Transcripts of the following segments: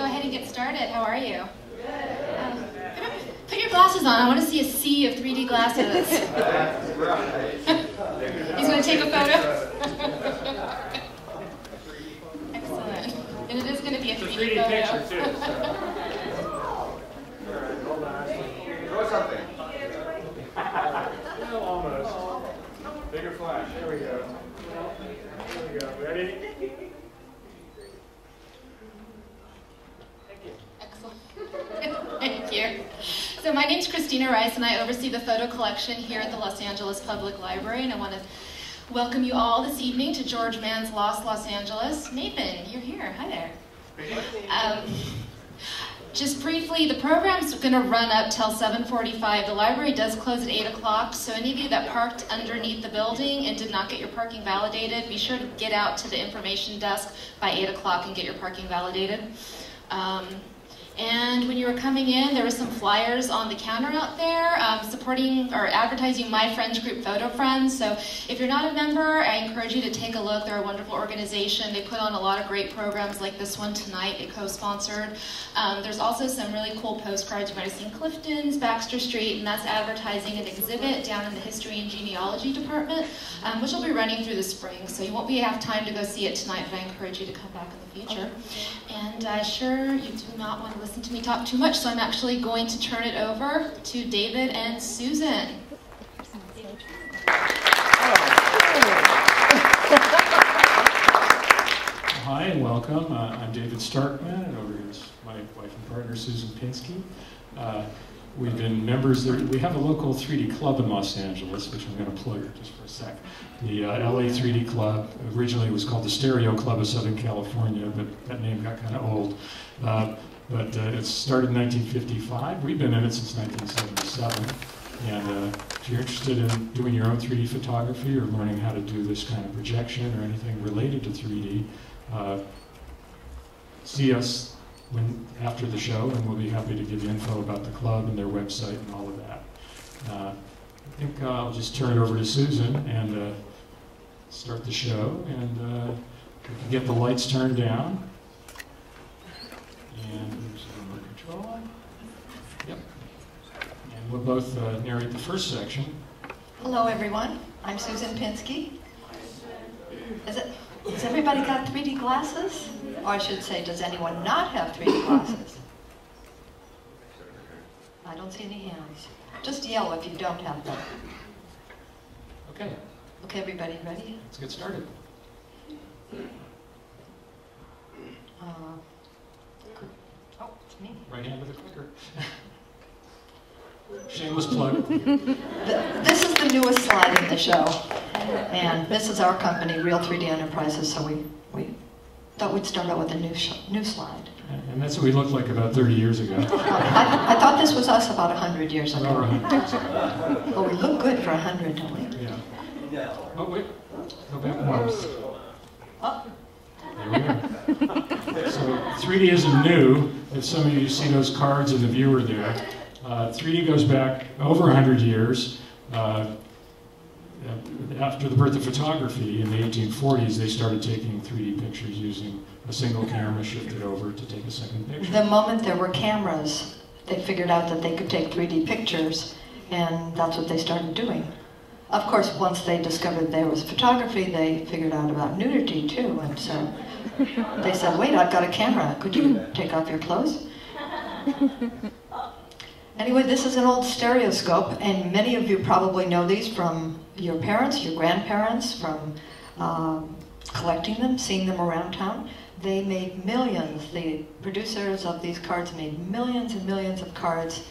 ahead and get started. How are you? Put your glasses on. I want to see a sea of 3D glasses. He's going to take a photo? Excellent. And it is going to be a 3D photo. Picture, too. Hold on. Throw something. Well, almost. Bigger flash. There we go. There we go. Ready? Thank you. So my name's Christina Rice, and I oversee the photo collection here at the Los Angeles Public Library, and I want to welcome you all this evening to George Mann's Lost Los Angeles. Nathan, you're here. Hi there. Just briefly, the program's going to run up till 7:45. The library does close at 8 o'clock, so any of you that parked underneath the building and did not get your parking validated, be sure to get out to the information desk by 8 o'clock and get your parking validated. And when you were coming in, there were some flyers on the counter out there supporting or advertising My Friends Group Photo Friends. So if you're not a member, I encourage you to take a look. They're a wonderful organization. They put on a lot of great programs like this one tonight. They co-sponsored. There's also some really cool postcards. You might have seen Clifton's, Baxter Street, and that's advertising an exhibit down in the History and Genealogy Department, which will be running through the spring. So you won't have time to go see it tonight, but I encourage you to come back in the future. And sure, you do not want to listen to me talk too much, so I'm actually going to turn it over to David and Susan. Hi and welcome. I'm David Starkman, and over here is my wife and partner, Susan Pinsky. We've been members there. We have a local 3D club in Los Angeles, which I'm going to plug just for a sec. The LA 3D Club originally was called the Stereo Club of Southern California, but that name got kind of old. But it started in 1955. We've been in it since 1977. And if you're interested in doing your own 3D photography or learning how to do this kind of projection or anything related to 3D, see us after the show, and we'll be happy to give you info about the club and their website and all of that. I think I'll just turn it over to Susan and start the show, and we can get the lights turned down. And there's the remote control. Yep. And we'll both narrate the first section. Hello, everyone. I'm Susan Pinsky. Has everybody got 3D glasses? Or I should say, does anyone not have 3D glasses? I don't see any hands. Just yell if you don't have them. Okay. Okay, everybody ready? Let's get started. Oh, it's me. Right hand with a clicker. Shameless plug. This is the newest slide in the show. And this is our company, Real 3D Enterprises, so we thought we'd start out with a new slide. And that's what we looked like about 30 years ago. I thought this was us about 100 years ago. About 100 years ago. Well, we look good for 100, don't we? Yeah. Oh, wait. Go back more. Oh. There we go. So 3D isn't new. If some of you see those cards in the viewer there, 3D goes back over 100 years. After the birth of photography in the 1840s, they started taking 3D pictures using a single camera shifted over to take a second picture. The moment there were cameras, they figured out that they could take 3D pictures, and that's what they started doing. Of course, once they discovered there was photography, they figured out about nudity too, and so they said, wait, I've got a camera. Could you take off your clothes? Anyway, this is an old stereoscope, and many of you probably know these from your parents, your grandparents, from collecting them, seeing them around town. They made millions. The producers of these cards made millions and millions of cards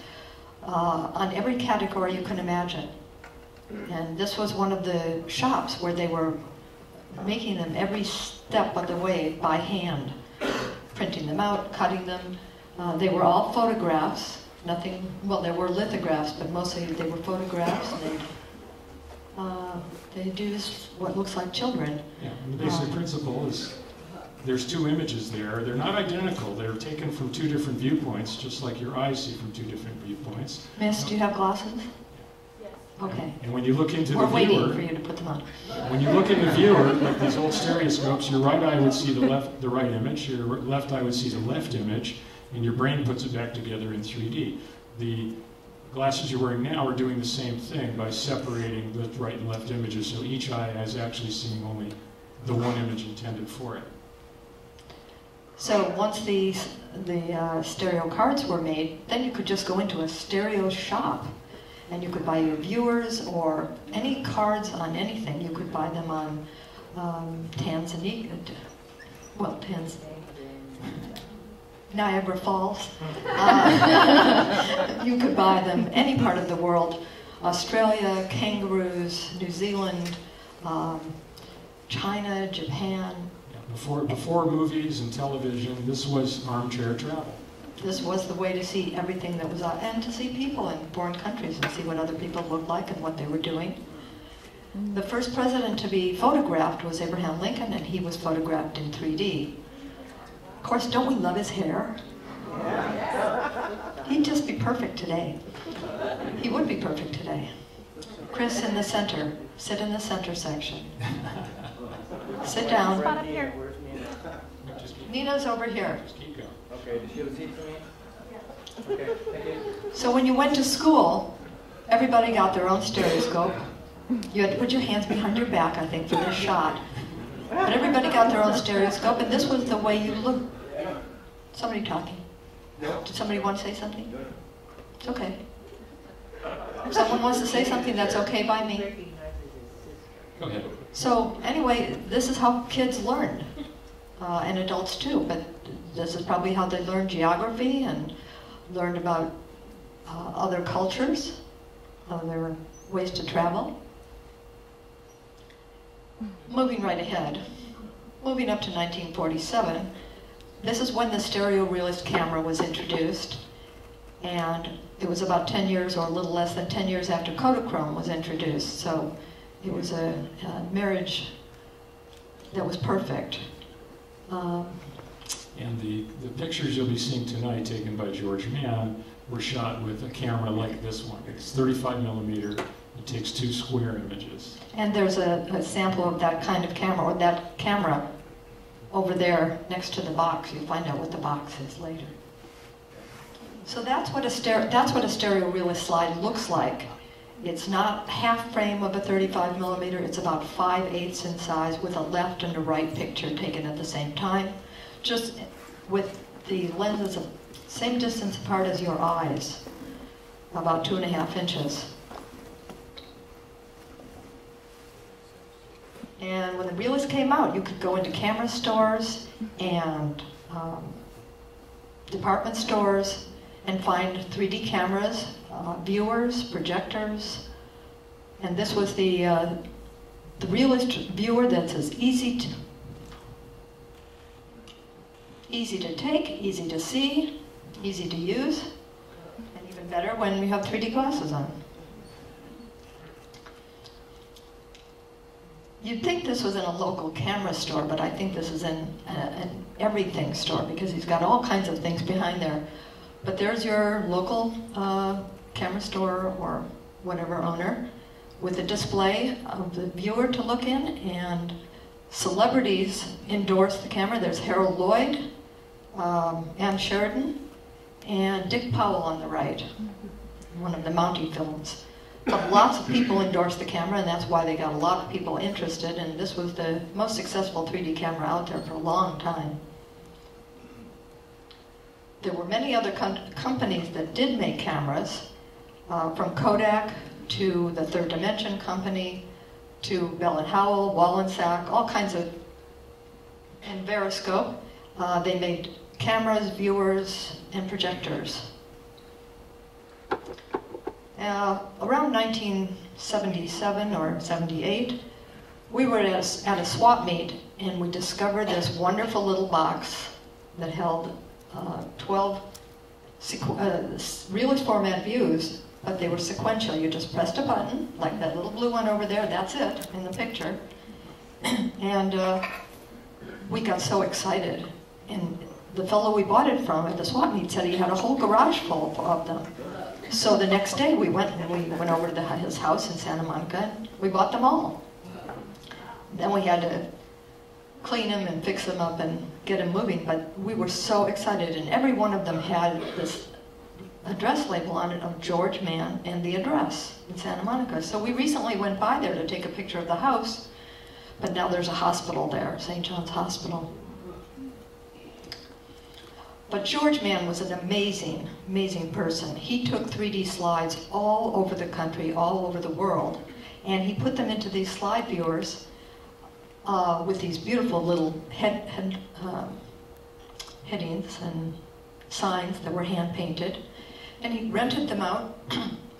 on every category you can imagine. And this was one of the shops where they were making them every step of the way by hand, printing them out, cutting them. They were all photographs. Nothing, well, there were lithographs, but mostly they were photographs. They used what looks like children. Yeah, and the basic principle is there's two images there. They're not identical. They're taken from two different viewpoints, just like your eyes see from two different viewpoints. Miss, do you have glasses? Okay. And when you look into We're the waiting viewer, for you to put them on. when you look in the viewer, like these old stereoscopes, your right eye would see the right image, your left eye would see the left image, and your brain puts it back together in 3D. The glasses you're wearing now are doing the same thing by separating the right and left images, so each eye is actually seeing only the one image intended for it. So once the stereo cards were made, then you could just go into a stereo shop and you could buy your viewers or any cards on anything. You could buy them on Niagara Falls. You could buy them any part of the world. Australia, kangaroos, New Zealand, China, Japan. Before movies and television, this was armchair travel. This was the way to see everything that was out, and to see people in foreign countries and see what other people looked like and what they were doing. The first president to be photographed was Abraham Lincoln, and he was photographed in 3D. Of course, don't we love his hair? He'd just be perfect today. He would be perfect today. Chris in the center. Sit in the center section. Sit down. Spot up here. Nina's over here. Just keep going. Okay, does she have a seat for me? Okay, thank you. So when you went to school, everybody got their own stereoscope. You had to put your hands behind your back, I think, for this shot. But everybody got their own stereoscope, and this was the way you looked. Somebody talking? Did somebody want to say something? It's okay. If someone wants to say something, that's okay by me. Go ahead. So anyway, this is how kids learn, and adults too, but this is probably how they learned geography and learned about other cultures, other ways to travel. Moving right ahead, moving up to 1947, this is when the stereo realist camera was introduced, and it was about 10 years or a little less than 10 years after Kodachrome was introduced, so it was a marriage that was perfect. And the pictures you'll be seeing tonight, taken by George Mann, were shot with a camera like this one. It's 35 millimeter. It takes 2 square images. And there's a sample of that kind of camera, or that camera, over there next to the box. You'll find out what the box is later. So that's what a stereo realist slide looks like. It's not half frame of a 35 millimeter. It's about 5/8 in size with a left and a right picture taken at the same time, just with the lenses of same distance apart as your eyes, about 2.5 inches. And when the realist came out, you could go into camera stores and department stores and find 3D cameras, viewers, projectors, and this was the realist viewer that's as easy to take, easy to see, easy to use, and even better when you have 3D glasses on. You'd think this was in a local camera store, but I think this is in an everything store because he's got all kinds of things behind there. But there's your local camera store or whatever owner with a display of the viewer to look in, and celebrities endorse the camera. There's Harold Lloyd, Ann Sheridan, and Dick Powell on the right, one of the Mountie films. But lots of people endorsed the camera, and that's why they got a lot of people interested, and this was the most successful 3D camera out there for a long time. There were many other companies that did make cameras, from Kodak to the Third Dimension Company to Bell & Howell, Wallensack, all kinds of, and Veriscope. They made cameras, viewers, and projectors. Around 1977 or 78, we were at a swap meet, and we discovered this wonderful little box that held 12 realist format views, but they were sequential. You just pressed a button, like that little blue one over there, that's it in the picture. And we got so excited. And the fellow we bought it from at the swap meet said he had a whole garage full of them. So the next day we went over to his house in Santa Monica, and we bought them all. Then we had to clean them and fix them up and get them moving, but we were so excited, and every one of them had this address label on it of George Mann and the address in Santa Monica. So we recently went by there to take a picture of the house, but now there's a hospital there, St. John's Hospital. But George Mann was an amazing, amazing person. He took 3D slides all over the country, all over the world, and he put them into these slide viewers with these beautiful little headings and signs that were hand-painted. And he rented them out,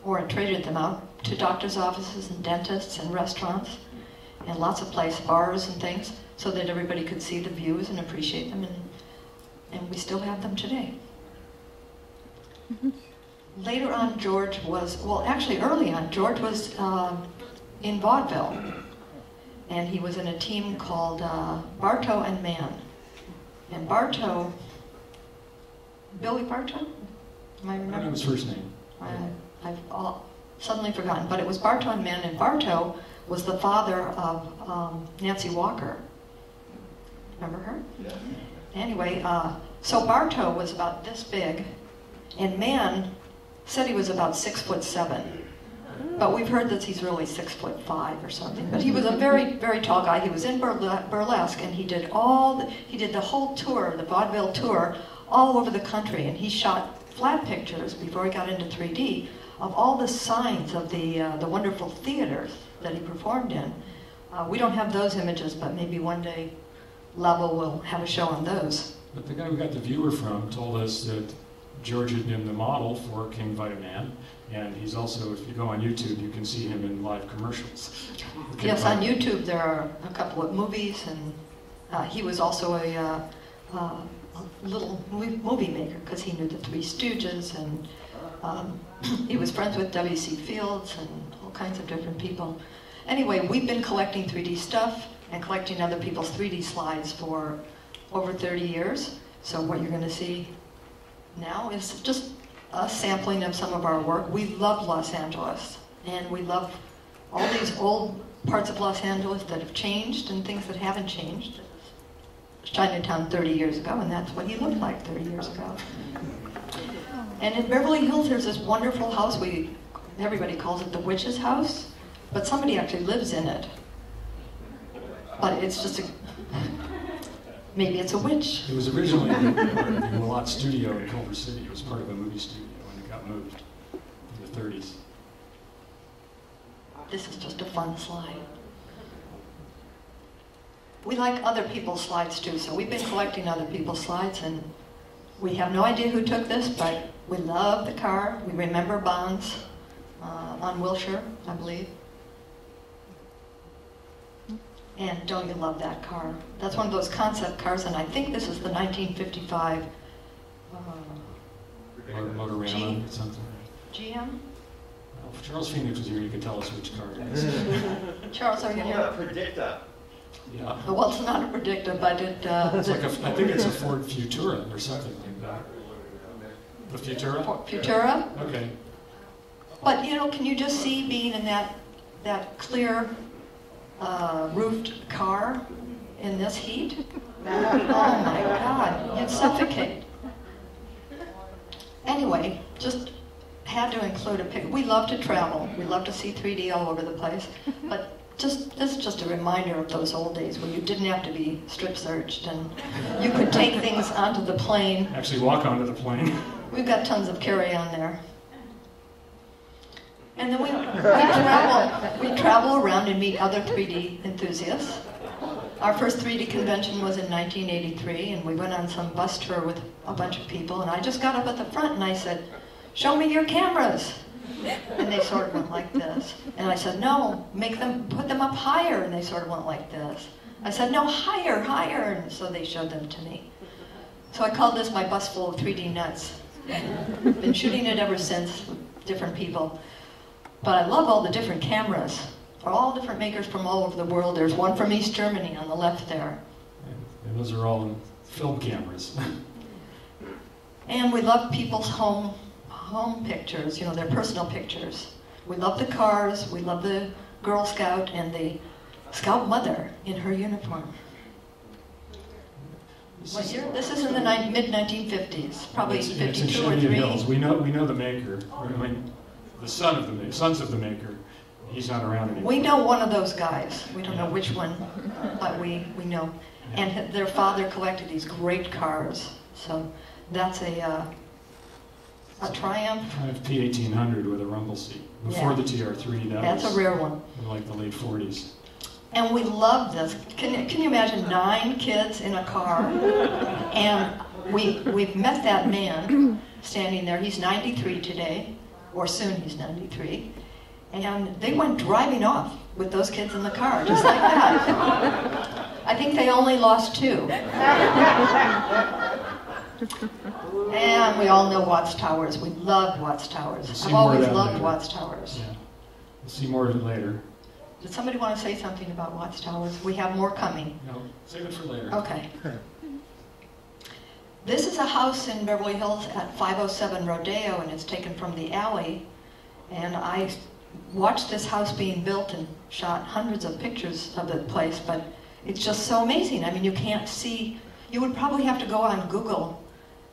or traded them out, to doctors' offices and dentists and restaurants, and lots of places, bars and things, so that everybody could see the views and appreciate them, and we still have them today. Later on, George was, well, actually early on, George was in Vaudeville, and he was in a team called Brousseau and Mann. And Brousseau, Billy Brousseau? Am I remembering? I don't know his first name. I've suddenly forgotten, but it was Brousseau and Mann, and Brousseau was the father of Nancy Walker. Remember her? Yeah. Anyway, so Brousseau was about this big, and Mann said he was about 6'7", but we've heard that he's really 6'5" or something. But he was a very, very tall guy. He was in burlesque, and he did the whole tour, the vaudeville tour, all over the country, and he shot flat pictures before he got into 3D of all the signs of the wonderful theaters that he performed in. We don't have those images, but maybe one day Level will have a show on those. But the guy we got the viewer from told us that George had been the model for King Vitaman, and he's also, if you go on YouTube, you can see him in live commercials. Yes, on YouTube there are a couple of movies, and he was also a little movie maker, because he knew the Three Stooges, and he was friends with W.C. Fields and all kinds of different people. Anyway, we've been collecting 3D stuff and collecting other people's 3D slides for over 30 years. So what you're going to see now is just a sampling of some of our work. We love Los Angeles, and we love all these old parts of Los Angeles that have changed and things that haven't changed. Chinatown 30 years ago, and that's what he looked like 30 years ago. And in Beverly Hills, there's this wonderful house. Everybody calls it the witch's house, but somebody actually lives in it. But it's just maybe it's a witch. It was originally part of the Willotte Studio in Culver City. It was part of a movie studio, and it got moved in the 30s. This is just a fun slide. We like other people's slides too, so we've been collecting other people's slides, and we have no idea who took this, but we love the car. We remember Bonds on Wilshire, I believe. And don't you love that car? That's one of those concept cars, and I think this is the 1955 Motorama or something. GM? Well, if Charles Phoenix was here, you could tell us which car it is. Charles, are you It's here? not a predictor. Yeah. Well, it's not a predictor, but it... It's like I think it's a Ford Futura or something like that. The Futura? Futura? Okay. But, you know, can you just see being in that clear roofed car in this heat? Oh my God, you'd suffocate. Anyway, just had to include a pic. We love to travel. We love to see 3D all over the place. But this is just a reminder of those old days where you didn't have to be strip searched, and you could take things onto the plane. Actually walk onto the plane. We've got tons of carry-on there. And then we travel around and meet other 3D enthusiasts. Our first 3D convention was in 1983, and we went on some bus tour with a bunch of people, and I just got up at the front and I said, "Show me your cameras." And they sort of went like this. And I said, "No, put them up higher." And they sort of went like this. I said, "No, higher, higher." And so they showed them to me. So I called this my bus full of 3D nuts. Been shooting it ever since with different people. But I love all the different cameras. They're all different makers from all over the world. There's one from East Germany on the left there. And those are all film cameras. And we love people's home pictures, you know, their personal pictures. We love the cars, we love the Girl Scout and the Scout mother in her uniform. What year? This is in the mid-1950s, probably it's 52 in or 3. Hills. We know the maker. I mean, the sons of the maker. He's not around anymore. We know one of those guys. We don't know which one, but we know. And their father collected these great cars. So that's a Triumph. Triumph P1800 with a rumble seat. Before the TR3, that's a rare one. In like the late 40s. And we love this. Can you imagine 9 kids in a car? And we've met that man standing there. He's 93 today, or soon he's 93. And they went driving off with those kids in the car, just like that. I think they only lost 2. And we all know Watts Towers. We love Watts Towers. I've always loved Watts Towers. Yeah. We'll see more of it later. Did somebody want to say something about Watts Towers? We have more coming. No, save it for later. Okay. This is a house in Beverly Hills at 507 Rodeo, and it's taken from the alley. And I watched this house being built and shot hundreds of pictures of the place, but it's just so amazing. I mean, you can't see, you would probably have to go on Google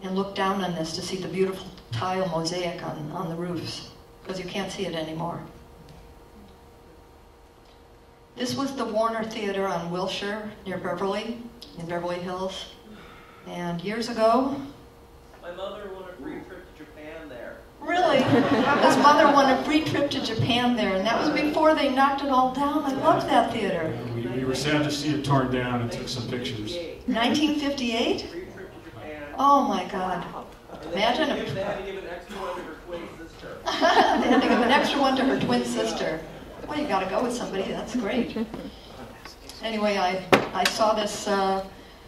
and look down on this to see the beautiful tile mosaic on the roofs, because you can't see it anymore. This was the Warner Theater on Wilshire near Beverly, in Beverly Hills. And years ago... My mother won a free trip to Japan there. Really? His mother won a free trip to Japan there, and that was before they knocked it all down. I loved that theater. Yeah, we were sad to see it torn down and took some pictures. 1958? Free trip to Japan. Oh my God. Imagine They had to give an extra one to her twin sister. They had to give an extra one to her twin sister. Well, you got to go with somebody. That's great. Anyway, I saw this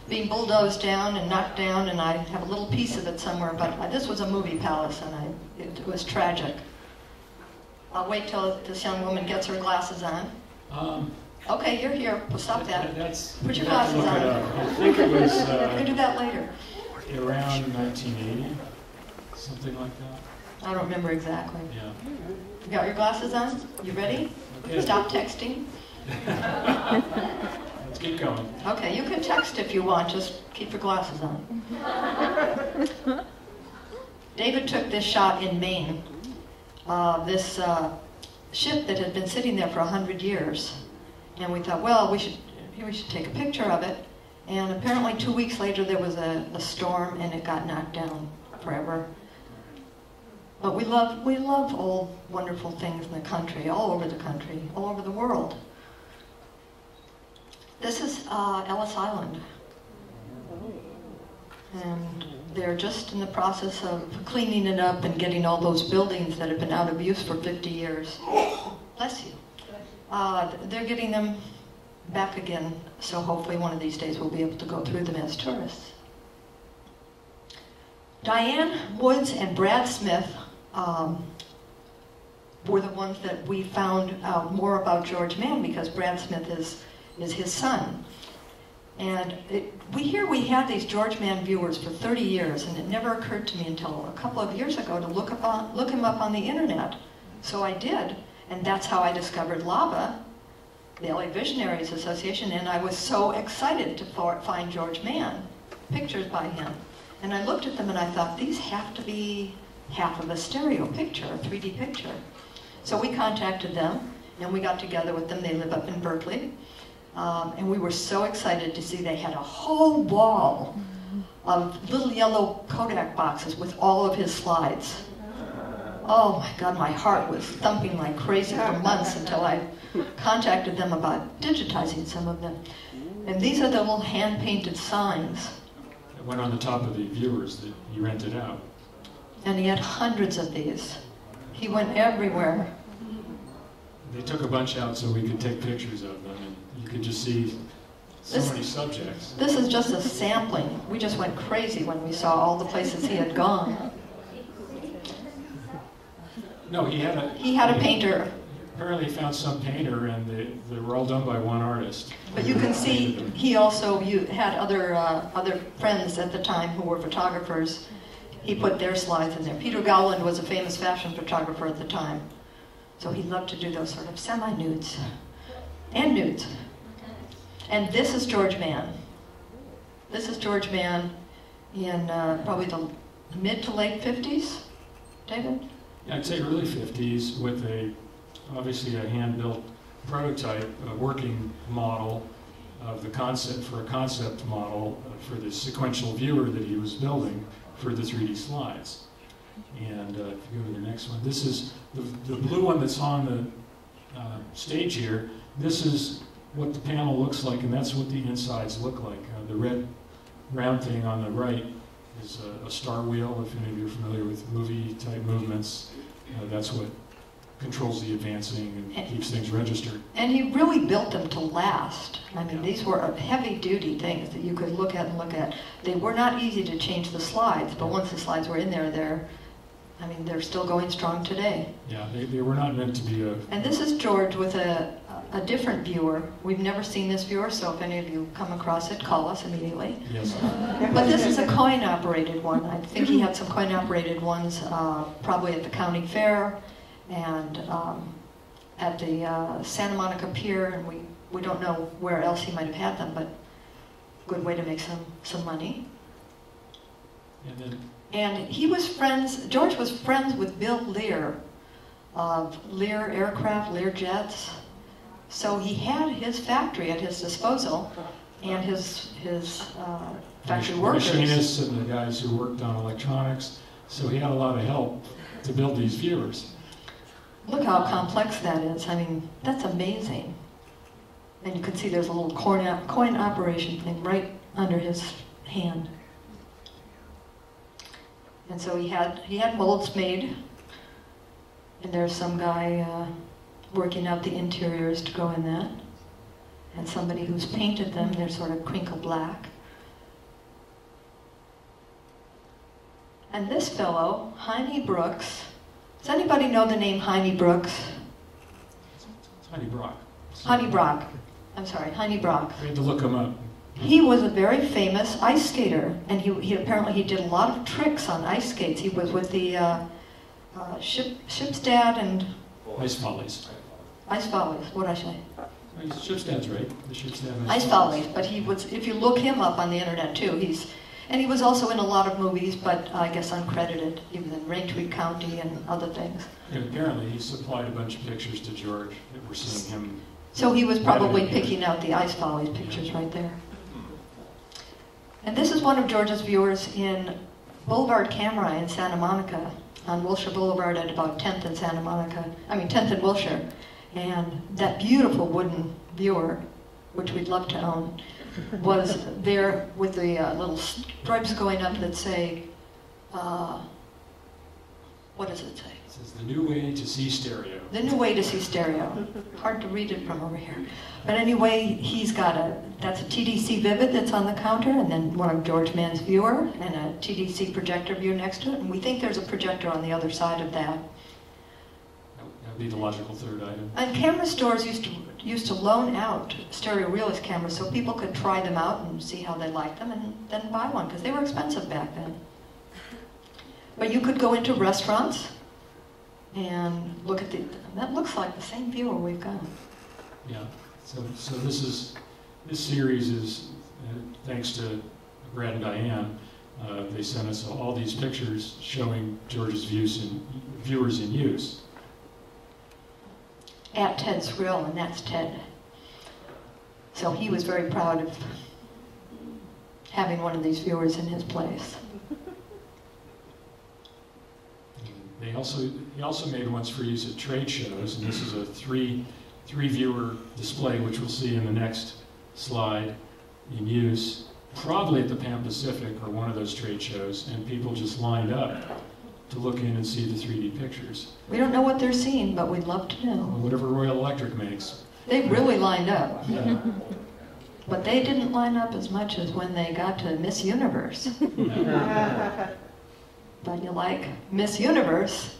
being bulldozed down and knocked down, and I have a little piece of it somewhere. But this was a movie palace, and it was tragic. I'll wait till this young woman gets her glasses on. Okay, you're here. Well, stop that. Put your glasses on. I think it was You can do that later. around 1980, something like that. I don't remember exactly. Yeah. You got your glasses on? You ready? Okay. Stop texting. Let's keep going. Okay, you can text if you want, just keep your glasses on. David took this shot in Maine. This ship that had been sitting there for 100 years. And we thought, well, we should take a picture of it. And apparently 2 weeks later there was a storm and it got knocked down forever. But we love old, wonderful things in the country, all over the country, all over the world. This is Ellis Island. And they're just in the process of cleaning it up and getting all those buildings that have been out of use for 50 years. Bless you. They're getting them back again, so hopefully one of these days we'll be able to go through them as tourists. Diane Woods and Brad Smith were the ones that we found out more about George Mann, because Brad Smith is his son. And we had these George Mann viewers for 30 years, and it never occurred to me until a couple of years ago to look him up on the internet. So I did, and that's how I discovered LAVA, the LA Visionaries Association, and I was so excited to find George Mann, pictures by him. And I looked at them and I thought, these have to be half of a stereo picture, a 3D picture. So we contacted them, and we got together with them. They live up in Berkeley. And we were so excited to see they had a whole wall of little yellow Kodak boxes with all of his slides. Oh my God, my heart was thumping like crazy for months until I contacted them about digitizing some of them. And these are the little hand-painted signs. It went on the top of the viewers that he rented out. And he had hundreds of these. He went everywhere. They took a bunch out so we could take pictures of them, and you could just see so many subjects. This is just a sampling. We just went crazy when we saw all the places he had gone. No, he had a painter. Apparently he found some painter, and they were all done by one artist. But you can see he also had other friends at the time who were photographers. he put their slides in there. Peter Gowland was a famous fashion photographer at the time, so he loved to do those sort of semi-nudes and nudes. And this is George Mann. This is George Mann in probably the mid to late 50s, David? Yeah, I'd say early 50s with obviously a hand-built prototype, a working model of the concept for a concept model for the sequential viewer that he was building for the 3D slides. And if you go to the next one, this is the blue one that's on the stage here. This is what the panel looks like, and that's what the insides look like. The red round thing on the right is a star wheel, if any of you are familiar with movie-type movements. That's what controls the advancing and keeps things registered. And he really built them to last. I mean, these were heavy-duty things that you could look at and look at. They were not easy to change the slides, but once the slides were in there, they're still going strong today. Yeah, they were not meant to be a... And this is George with a different viewer. We've never seen this viewer, so if any of you come across it, call us immediately. Yes. But this is a coin-operated one. I think he had some coin-operated ones probably at the county fair and at the Santa Monica Pier, and we don't know where else he might have had them, but good way to make some money. And he was George was friends with Bill Lear of Lear Aircraft, Lear Jets. So he had his factory at his disposal and his factory workers. Machinists and the guys who worked on electronics. So he had a lot of help to build these viewers. Look how complex that is. I mean, that's amazing. And you can see there's a little coin operation thing right under his hand. And so he had molds made, and there's some guy working out the interiors to go in that, and somebody who's painted them. They're sort of crinkle black. And this fellow, Jaime Brooks. Does anybody know the name Jaime Brooks? Jaime Brock. Jaime Brock. I'm sorry, Jaime Brock. We had to look him up. He was a very famous ice skater, and he apparently did a lot of tricks on ice skates. He was with the Shipstad and... Ice Follies. Ice Follies, what did I say? Shipstad's right. The Shipstad Ice Follies, but he was, if you look him up on the internet too, and he was also in a lot of movies, but I guess uncredited, even in Raintweed County and other things. And apparently he supplied a bunch of pictures to George that we're seeing him. So he was probably picking out the Ice Follies pictures right there. And this is one of George's viewers in Boulevard Camera in Santa Monica, on Wilshire Boulevard at about 10th and 10th and Wilshire. And that beautiful wooden viewer, which we'd love to own, was there with the little stripes going up that say, what does it say? It says, "The new way to see stereo." The new way to see stereo. Hard to read it from over here. But anyway, he's got that's a TDC Vivid that's on the counter, and then one of George Mann's viewer, and a TDC projector view next to it. And we think there's a projector on the other side of that. That would be the logical third item. And camera stores used to loan out stereo realist cameras so people could try them out and see how they liked them and then buy one, because they were expensive back then. But you could go into restaurants and look at that looks like the same viewer we've got. Yeah, so this series is, thanks to Brad and Diane, they sent us all these pictures showing George's viewers in use. At Ted's Grill, and that's Ted. So he was very proud of having one of these viewers in his place. He also made ones for use at trade shows, and this is a three viewer display, which we'll see in the next slide, in use, probably at the Pan Pacific or one of those trade shows, and people just lined up to look in and see the 3D pictures. We don't know what they're seeing, but we'd love to know. Well, whatever Royal Electric makes. They really lined up. Yeah. But they didn't line up as much as when they got to Miss Universe. But you like Miss Universe,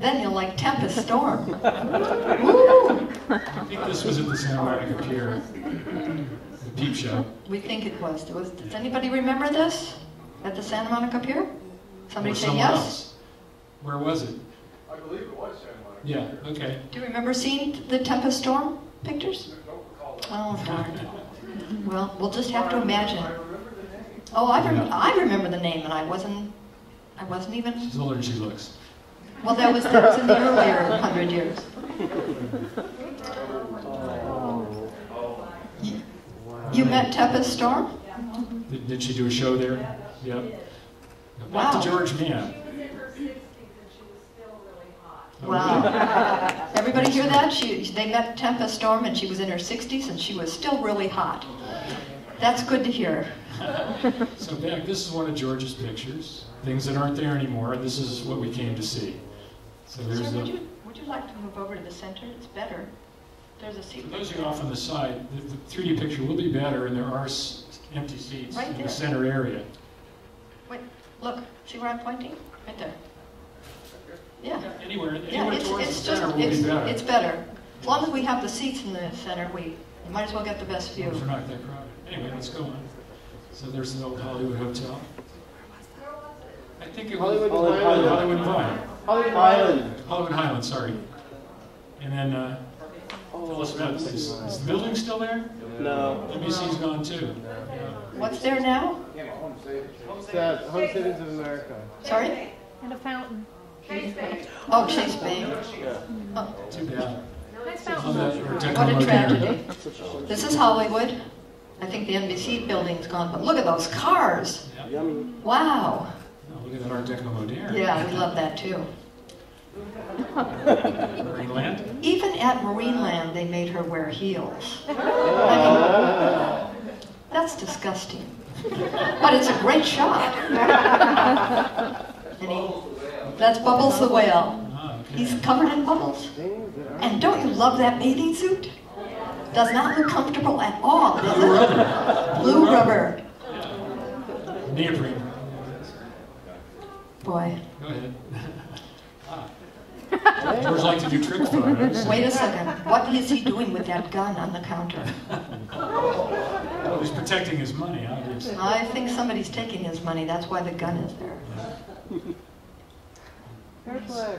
then you like Tempest Storm. Woo! I think this was at the Santa Monica Pier, the peep show. We think it was. Does anybody remember this at the Santa Monica Pier? Somebody or say somewhere yes? else? Where was it? I believe it was Santa Monica. Yeah, okay. Do you remember seeing the Tempest Storm pictures? I don't recall that. Oh, darn. Well, we'll just have to imagine. I remember the name. Oh, I remember the name, and I wasn't even. She's older than she looks. Well, that was in the earlier 100 years. You met Tempest Storm? Did she do a show there? Yep. Wow. Back to George Mann. Wow. Everybody hear that? They met Tempest Storm and she was in her 60s and she was still really hot. That's good to hear. So back, this is one of George's pictures. Things that aren't there anymore. This is what we came to see. So there's Sir, the. would you like to move over to the center? It's better. There's a seat. For those of you off on the side, the 3D picture will be better, and there are empty seats Right in there. the center area. Wait, look. See where I'm pointing? Right there. Yeah. Anywhere Yeah, towards the it's center just, will be better. it's better. As long as we have the seats in the center, we might as well get the best view. We're not that crowded. Anyway, let's go on. So there's the old Hollywood Hotel. I think it was Hollywood Vine. Hollywood Island. Hollywood Highland, sorry. And then, tell us about this. Is the building still there? No. NBC's gone too. What's there now? It's Home Savings of America. Sorry? And a fountain. Oh, Chase Bay. Yeah. Oh, Too bad. Nice On fountain. that what a Tacoma tragedy. This is Hollywood. I think the NBC building's gone, but look at those cars. Yeah. Yummy. Wow. Oh, look at that Art Deco moderne. Yeah, we love that too. Greenland. Even at Marineland, they made her wear heels. That's disgusting. But it's a great shot. That's Bubbles the whale. Ah, okay. He's covered in bubbles. And don't you love that bathing suit? Does not look comfortable at all, does Blue it? rubber. Blue rubber. Neoprene. Boy. Go ahead. George liked to do trick photos. Wait a second. What is he doing with that gun on the counter? Well, he's protecting his money, obviously. I think somebody's taking his money. That's why the gun is there. Fairplex.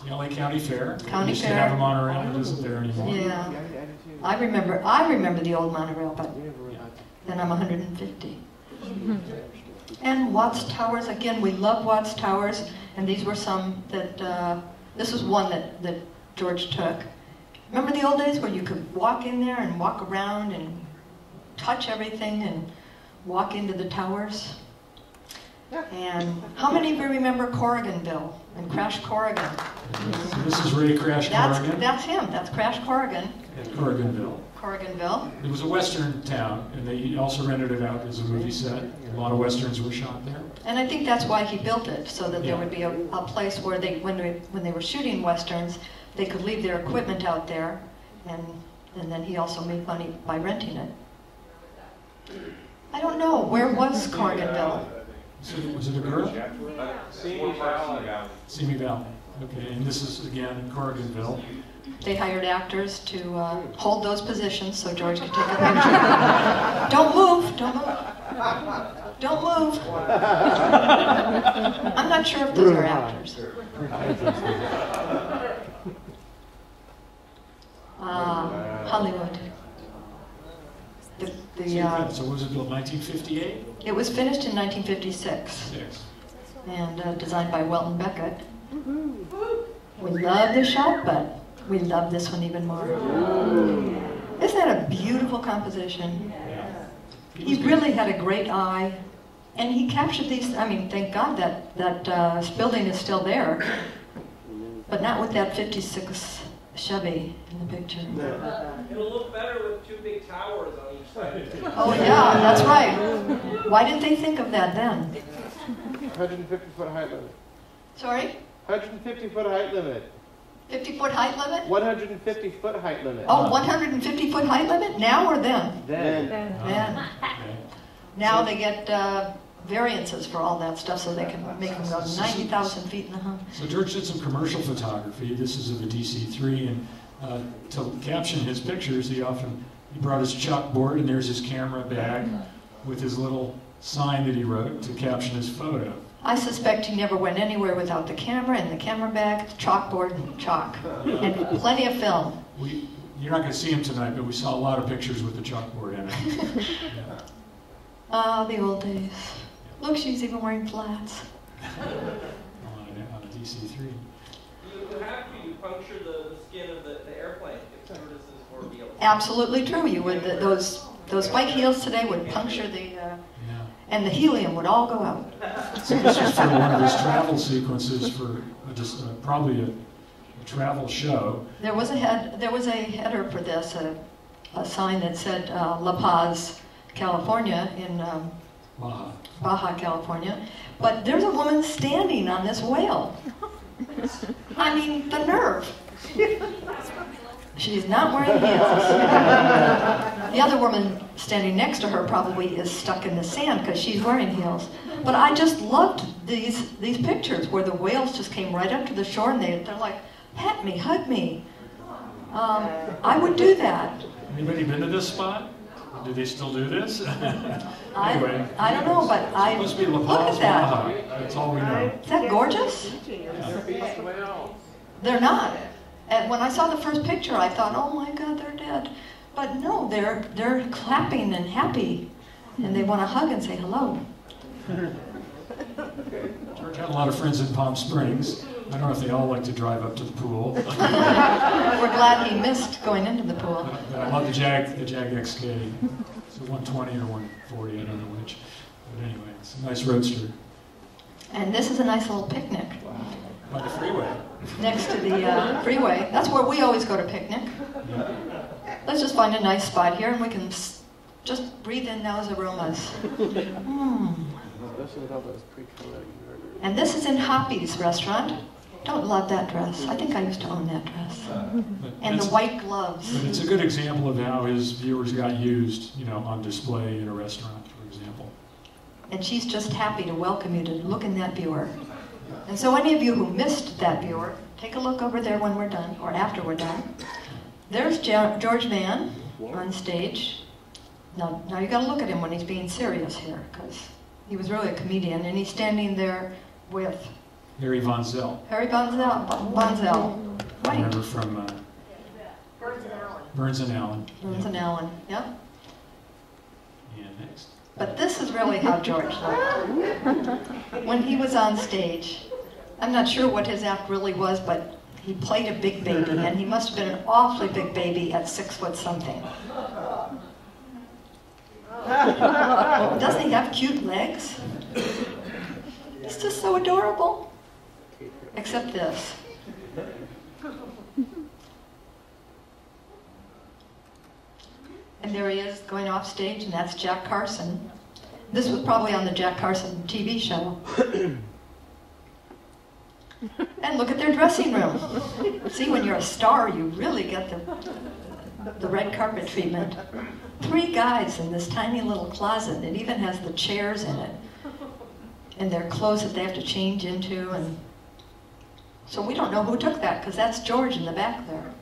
The LA County Fair. County Used to Fair. have a monorail. It isn't there anymore. Yeah. I remember the old monorail, but then I'm 150. And Watts Towers, again, we love Watts Towers, and these were some that, this was one that George took. Remember the old days where you could walk in there and walk around and touch everything and walk into the towers? And how many of you remember Corriganville and Crash Corrigan? So this is Ray Crash Corrigan That's him, that's Crash Corrigan, at Corriganville. Corriganville. It was a western town, and they also rented it out as a movie set. A lot of westerns were shot there. And I think that's why he built it, so that there Yeah. would be a place where they, when they were shooting westerns, they could leave their equipment out there, and then he also made money by renting it. I don't know, where was Corriganville? Was it a girl? Simi Valley. Simi Valley. Okay, and this is again Corriganville. They hired actors to hold those positions so George could take a picture. Don't move, don't move. Don't move. I'm not sure if those are actors. Hollywood. So was it built 1958? It was finished in 1956 Six. and designed by Welton Beckett. We love this shot, but we love this one even more. Isn't that a beautiful composition? He really had a great eye, and he captured these. I mean, thank God that this building is still there, but not with that '56 Chevy in the picture. It'll look better with two big towers on each side. Oh yeah, that's right. Why didn't they think of that then? 150-foot height limit. Sorry, 150-foot height limit. 50-foot height limit? 150-foot height limit. Oh, 150-foot height limit? Now or then? Then. Then. Okay. Now they get variances for all that stuff, so they can make them go 90,000 feet in the hum. So George did some commercial photography. This is of the DC-3, and to caption his pictures, he brought his chalkboard, and there's his camera bag with his little sign that he wrote to caption his photo. I suspect he never went anywhere without the camera and the camera bag, the chalkboard, and chalk, and plenty of film. You're not going to see him tonight, but we saw a lot of pictures with the chalkboard in it. Yeah. Ah, the old days. Look, she's even wearing flats. On a DC-3. You have to puncture the skin of the airplane if stewardesses were real. Absolutely true. You would. Those white heels today would puncture the, and the helium would all go out. So this was for one of his travel sequences for probably a travel show. There was a header for this, a sign that said La Paz, California, in Baja, California. But there's a woman standing on this whale. I mean, the nerve. She's not wearing heels. The other woman standing next to her probably is stuck in the sand because she's wearing heels. But I just loved these pictures where the whales just came right up to the shore and they're like, pet me, hug me. I would do that. Anybody been to this spot? Do they still do this? Anyway, I don't know, but I supposed to be La look Paz, at that. Baja. That's all we know. Is that gorgeous? They're not. And when I saw the first picture, I thought, oh my God, they're dead. But no, they're clapping and happy, and they want to hug and say hello. George had a lot of friends in Palm Springs. I don't know if they all like to drive up to the pool. We're glad he missed going into the pool. But I love the Jag XK. It's a 120 or 140, I don't know which. But anyway, it's a nice roadster. And this is a nice little picnic. By the freeway. Next to the freeway. That's where we always go to picnic. Yeah. Let's just find a nice spot here and we can just breathe in those aromas. And this is in Hoppy's restaurant. Don't love that dress. I think I used to own that dress. And the white gloves. But it's a good example of how his viewers got used, on display in a restaurant, for example. And she's just happy to welcome you to look in that viewer. And so any of you who missed that viewer, take a look over there when we're done, or after we're done. There's George Mann on stage. Now you got to look at him when he's being serious here, because he was really a comedian, and he's standing there with Harry Von Zell. Harry Von Zell. Right. Remember from Burns and Allen. Burns and Allen, yep. And next. But this is really how George looked. When he was on stage, I'm not sure what his act really was, but he played a big baby, and he must have been an awfully big baby at 6 foot something. Doesn't he have cute legs? He's just so adorable. Except this. And there he is going off stage, and that's Jack Carson. This was probably on the Jack Carson TV show. And look at their dressing room. See, when you're a star, you really get the red carpet treatment. 3 guys in this tiny little closet. It even has the chairs in it. And their clothes that they have to change into. And so we don't know who took that, because that's George in the back there.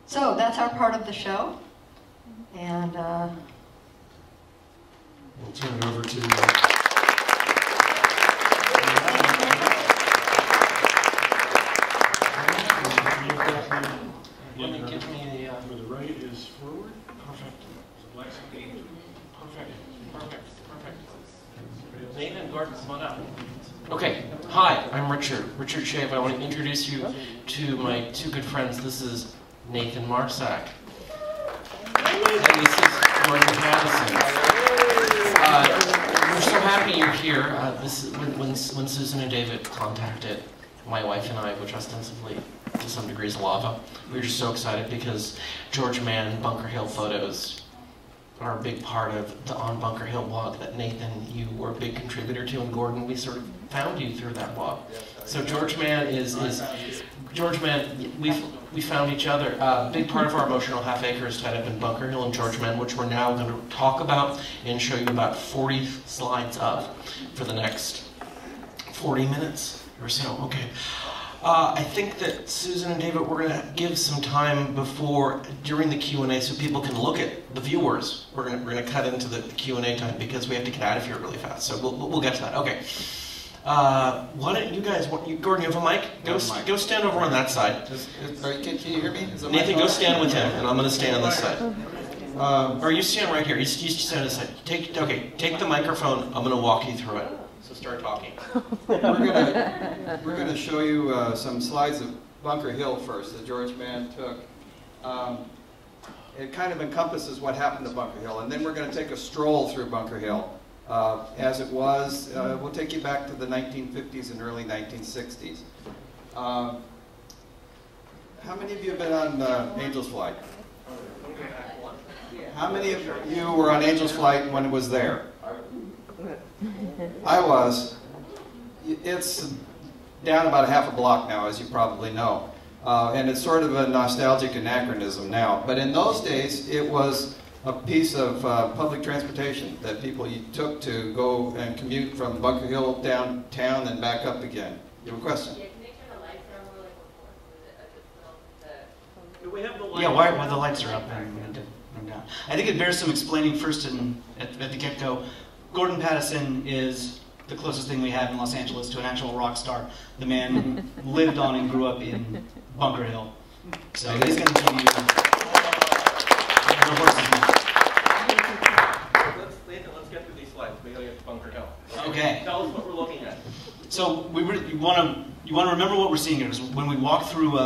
So that's our part of the show. And we'll turn it over to... Give me the... For the right is forward. Perfect. Perfect. Nathan, Gordon, come on up. Okay, hi, I'm Richard Schave. I want to introduce you to my 2 good friends. This is Nathan Marsak. And this is Gordon Pattison. We're so happy you're here. This is when Susan and David contacted my wife and I, which ostensibly to some degree is lava. We were just so excited because George Mann Bunker Hill photos are a big part of the On Bunker Hill blog that Nathan, you were a big contributor to, and Gordon, we sort of found you through that blog. So George Mann George Mann, we found each other. A big part of our emotional half acre is tied up in Bunker Hill and George Mann, which we're now going to talk about and show you about 40 slides of for the next 40 minutes or so. Okay. I think that Susan and David, we're going to give some time during the Q&A so people can look at the viewers. We're going to cut into the Q&A time because we have to get out of here really fast. So we'll get to that. Okay. Why don't you guys, Gordon, you have a mic? Go stand over on that side. Can you hear me? Nathan, go stand with him, and I'm going to stand on this side. Or you stand right here. You stand on this side. Take the microphone. I'm going to walk you through it. So start talking. We're going to show you some slides of Bunker Hill first that George Mann took. It kind of encompasses what happened to Bunker Hill, and then we're going to take a stroll through Bunker Hill. As it was, we'll take you back to the 1950s and early 1960s. How many of you have been on Angel's Flight? How many of you were on Angel's Flight when it was there? I was. It's down about a half a block now, as you probably know. And it's sort of a nostalgic anachronism now. But in those days, it was a piece of public transportation that people took to go and commute from Bunker Hill downtown and back up again. You have a question? Yeah, can they turn the lights down more like before? Do we have the lights? Yeah, why the lights are up and down. I think it bears some explaining first at the get-go. Gordon Pattison is the closest thing we have in Los Angeles to an actual rock star. The man lived on and grew up in Bunker Hill. So he's going to give you the horse's mouth. Let's get through these slides. We got to get to Bunker Hill. Okay. Tell us what we're looking at. So you want to remember what we're seeing here. Because when we walk through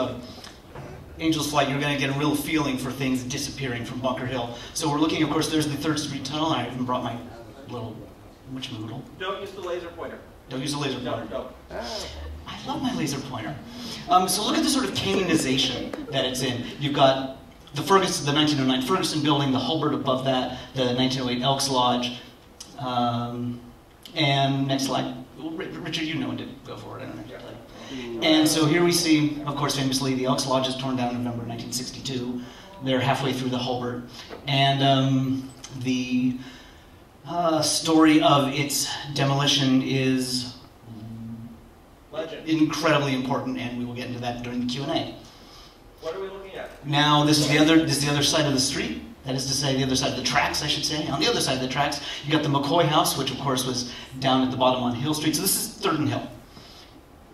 Angel's Flight, you're going to get a real feeling for things disappearing from Bunker Hill. So we're looking, of course, there's the 3rd Street Tunnel. I even brought my little witchmoodle. Don't use the laser pointer. Don't use the laser pointer. Don't. I love my laser pointer. So look at the sort of canonization that it's in. You've got the 1909 Ferguson building, the Hulbert above that, the 1908 Elks Lodge, and next slide. Richard, you know when to go for it. I don't have to play. And so here we see, of course, famously, the Elks Lodge is torn down in November 1962. They're halfway through the Hulbert. And the story of its demolition is incredibly important, and we will get into that during the Q&A. What are we looking at? Now, this is the other side of the street. That is to say, the other side of the tracks, I should say. On the other side of the tracks, you got the Mccoy House, which of course was down at the bottom on Hill Street. So this is 3rd and Hill.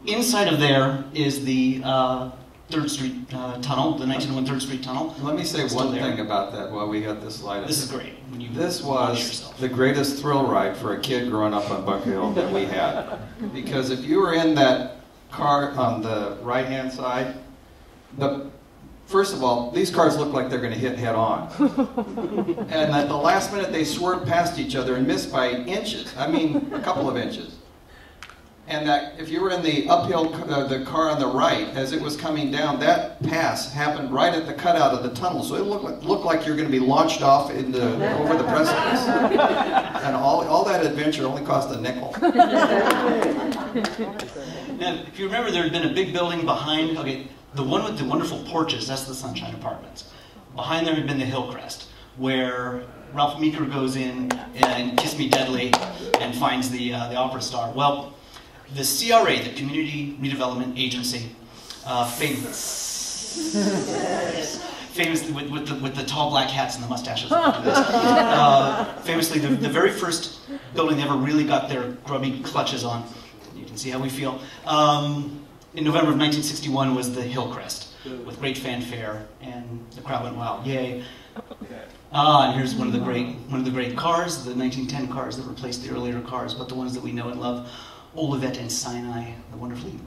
Inside of there is the 3rd Street Tunnel, the 1901 3rd Street Tunnel. Let me say one thing about that while we got this slide. This is great. This was the greatest thrill ride for a kid growing up on Bunker Hill that we had. Because if you were in that car on the right-hand side, first of all, these cars look like they're going to hit head-on. And at the last minute, they swerved past each other and missed by inches. I mean, a couple of inches. And that if you were in the uphill, the car on the right, as it was coming down, that pass happened right at the cutout of the tunnel. So it looked like you're going to be launched off over the precipice. And all that adventure only cost a nickel. Now, if you remember, there had been a big building behind, the one with the wonderful porches, that's the Sunshine Apartments. Behind there had been the Hillcrest, where Ralph Meeker goes in and Kiss Me Deadly and finds the opera star. Well, the CRA, the Community Redevelopment Agency, famously with the tall black hats and the mustaches. Famously, the very first building they ever really got their grubby clutches on. You can see how we feel. In November of 1961 was the Hillcrest, with great fanfare, and the crowd went wild. Yay! And here's one of the great cars, the 1910 cars that replaced the earlier cars, but the ones that we know and love. Olivet and Sinai, the wonderfully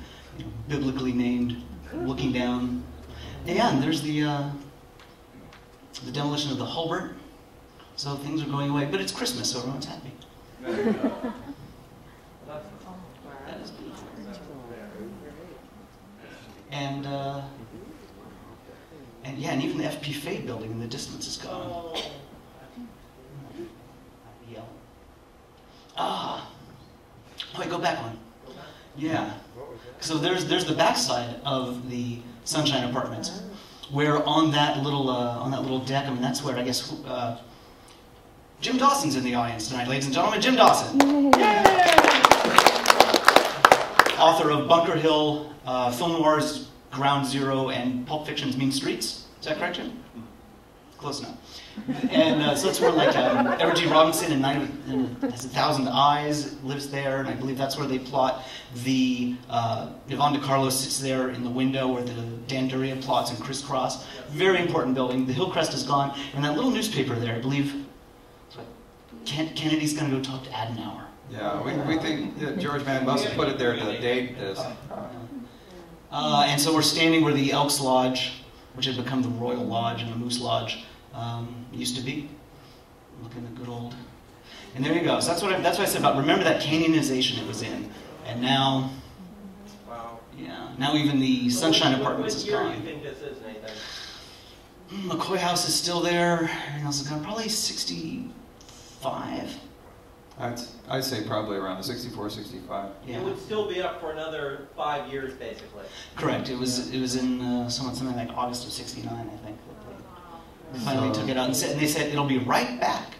biblically named, looking down. And there's the demolition of the Hulbert. So things are going away, but it's Christmas, so everyone's happy. That is beautiful. And even the FP Fade building in the distance is gone. Wait, go back one. Yeah. So there's the backside of the Sunshine Apartments, where on that little deck. I mean, that's where I guess Jim Dawson's in the audience tonight, ladies and gentlemen. Jim Dawson, author of Bunker Hill, Film Noir's Ground Zero, and Pulp Fiction's Mean Streets. Is that correct, Jim? Close enough. And so that's where like Edward G. Robinson in Has a Thousand Eyes lives there, and I believe that's where they plot the Yvonne DiCarlo sits there in the window where the Dan Duryea plots in Crisscross. Very important building. The Hillcrest is gone, and that little newspaper there, I believe, Kennedy's going to go talk to Adenauer. Yeah, we think that George Mann must have put it there to date this. And so we're standing where the Elks Lodge, which had become the Royal Lodge and the Moose Lodge, used to be. Looking at good old. And there you go. So that's what I said about remember that canyonization it was in, and now, yeah, now even the Sunshine Apartments is gone. What year do you think this is, Nathan? Mccoy House is still there. Everything else is gone. Probably 65. I'd say probably around 64, 65. Yeah. It would still be up for another 5 years, basically. Correct. It was in something like August of '69, I think. They finally took it out and they said it'll be right back.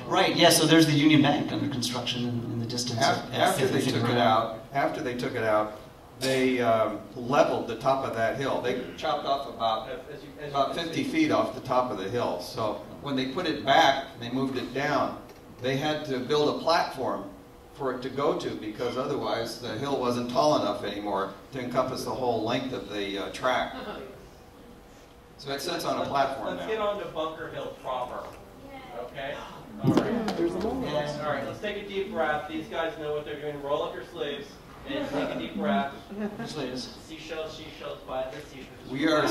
Right. Yeah. So there's the Union Bank under construction in the distance. After they took it out, they leveled the top of that hill. They chopped off about 50 feet off the top of the hill. So when they put it back, they moved it down. They had to build a platform for it to go to because otherwise the hill wasn't tall enough anymore to encompass the whole length of the track. So it sits on a platform now. Let's get on to Bunker Hill proper. Okay? All right. All right, let's take a deep breath. These guys know what they're doing. Roll up your sleeves and take a deep breath. Seashells, by the seashore. We are.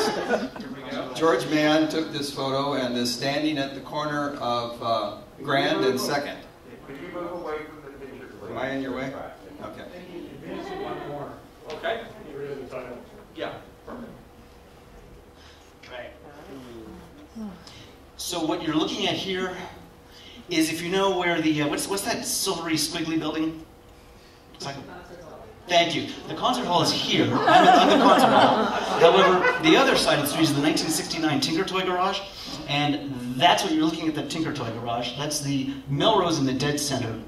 Here we go. George Mann took this photo and is standing at the corner of Grand and Second. Could you move away from the picture, please? Am I in your way? Okay. Okay? Yeah, perfect. Right. So what you're looking at here is if you know where the what's that silvery squiggly building? It's like, thank you. The concert hall is here. I'm the concert hall. However, the other side of the street is the 1969 Tinker Toy Garage, and that's what you're looking at, the Tinker Toy Garage. That's the Melrose in the dead center,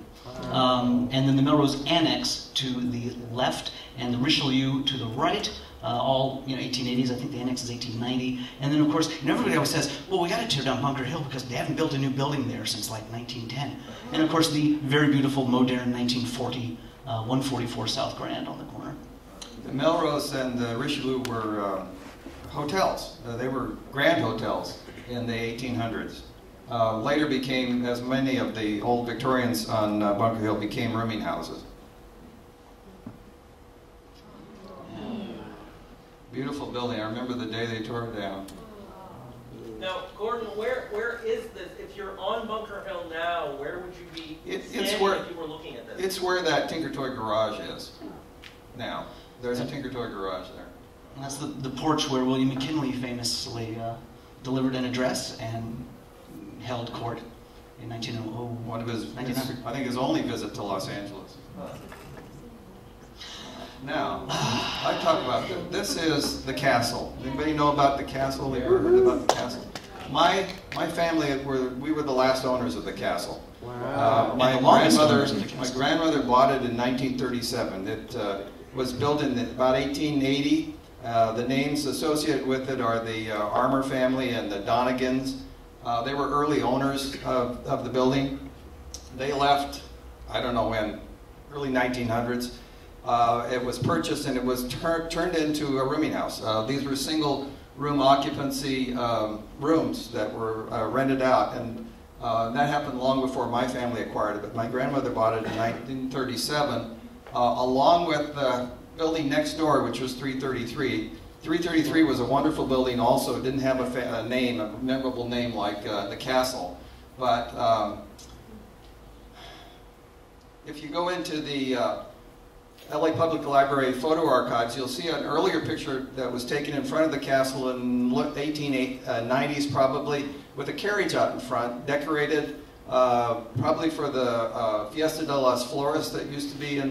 and then the Melrose Annex to the left, and the Richelieu to the right. All 1880s. I think the annex is 1890. And then, of course, everybody always says, well, we got to tear down Bunker Hill because they haven't built a new building there since like 1910. And, of course, the very beautiful, modern 1940 144 South Grand on the corner. The Melrose and the Richelieu were hotels. They were grand hotels in the 1800s. Later became, as many of the old Victorians on Bunker Hill became rooming houses. Beautiful building. I remember the day they tore it down. Now, Gordon, where is this? If you're on Bunker Hill now, where would you be standing if you were looking at this? It's where that Tinker Toy Garage is now. There's a Tinker Toy Garage there. And that's the porch where William McKinley famously delivered an address and held court in 1900. One of his, I think his only visit to Los Angeles. Now, I talk about this is the castle. Anybody know about the castle? Ever heard about the castle? My family we were the last owners of the castle. Wow. My grandmother bought it in 1937. It was built in about 1880. The names associated with it are the Armour family and the Donegans. They were early owners of the building. They left, I don't know when, early 1900s. It was purchased and it was turned into a rooming house. These were single room occupancy rooms that were rented out, and that happened long before my family acquired it. But my grandmother bought it in 1937, along with the building next door, which was 333. 333 was a wonderful building also. It didn't have a name, a memorable name like the castle. But if you go into the LA Public Library photo archives, you'll see an earlier picture that was taken in front of the castle in 1890s probably, with a carriage out in front, decorated probably for the Fiesta de las Flores that used to be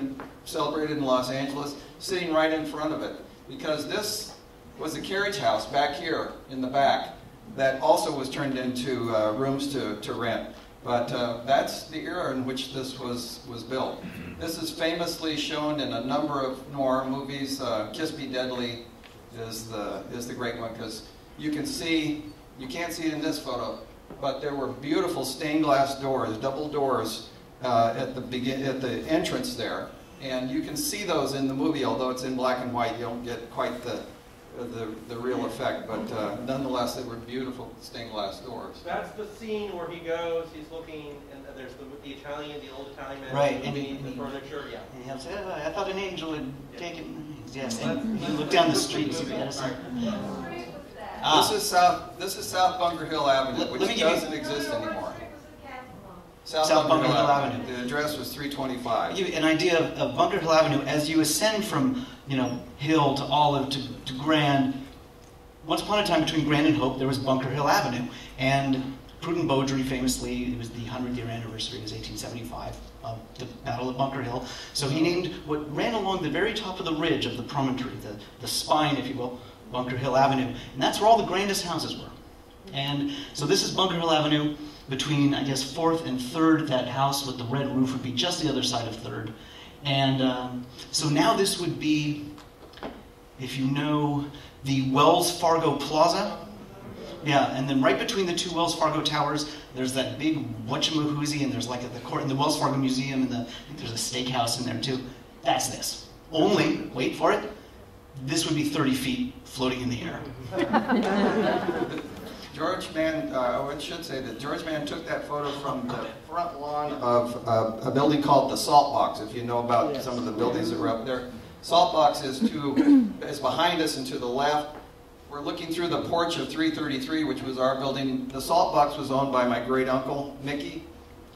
celebrated in Los Angeles, sitting right in front of it. Because this was a carriage house back here in the back that also was turned into rooms to rent. But that's the era in which this was built. This is famously shown in a number of noir movies. Kiss Me Deadly is the great one, because you can't see it in this photo, but there were beautiful stained glass doors, double doors at the entrance there, and you can see those in the movie. Although it's in black and white, you don't get quite the real effect, but nonetheless, they were beautiful stained glass doors. That's the scene where he goes, he's looking, and there's the old Italian man, Right, the furniture, yeah. And he'll say, oh, I thought an angel had taken. Yes, and you look down the street and see the Edison. This is South Bunker Hill Avenue, which doesn't exist anymore. South Bunker Hill Avenue. The address was 325. Give you an idea of Bunker Hill Avenue as you ascend from, Hill to Olive to Grand. Once upon a time, between Grand and Hope, there was Bunker Hill Avenue, and Prudent Beaudry famously, it was the 100th-year anniversary, it was 1875 of the Battle of Bunker Hill. So he named what ran along the very top of the ridge of the promontory, the spine, if you will, Bunker Hill Avenue, and that's where all the grandest houses were. And so this is Bunker Hill Avenue. Between, I guess, 4th and 3rd, that house with the red roof would be just the other side of 3rd. And so now this would be, if you know, the Wells Fargo Plaza. Yeah, and then right between the two Wells Fargo towers, there's that big whatchamahoozy, and there's like at the court in the Wells Fargo Museum, and I think there's a steakhouse in there too. That's this. Only, wait for it, this would be 30 feet floating in the air. George Mann, I should say that George Mann took that photo from the front lawn of a building called the Salt Box, if you know about some of the buildings that were up there. Salt Box is behind us and to the left. We're looking through the porch of 333, which was our building. The Salt Box was owned by my great uncle, Mickey.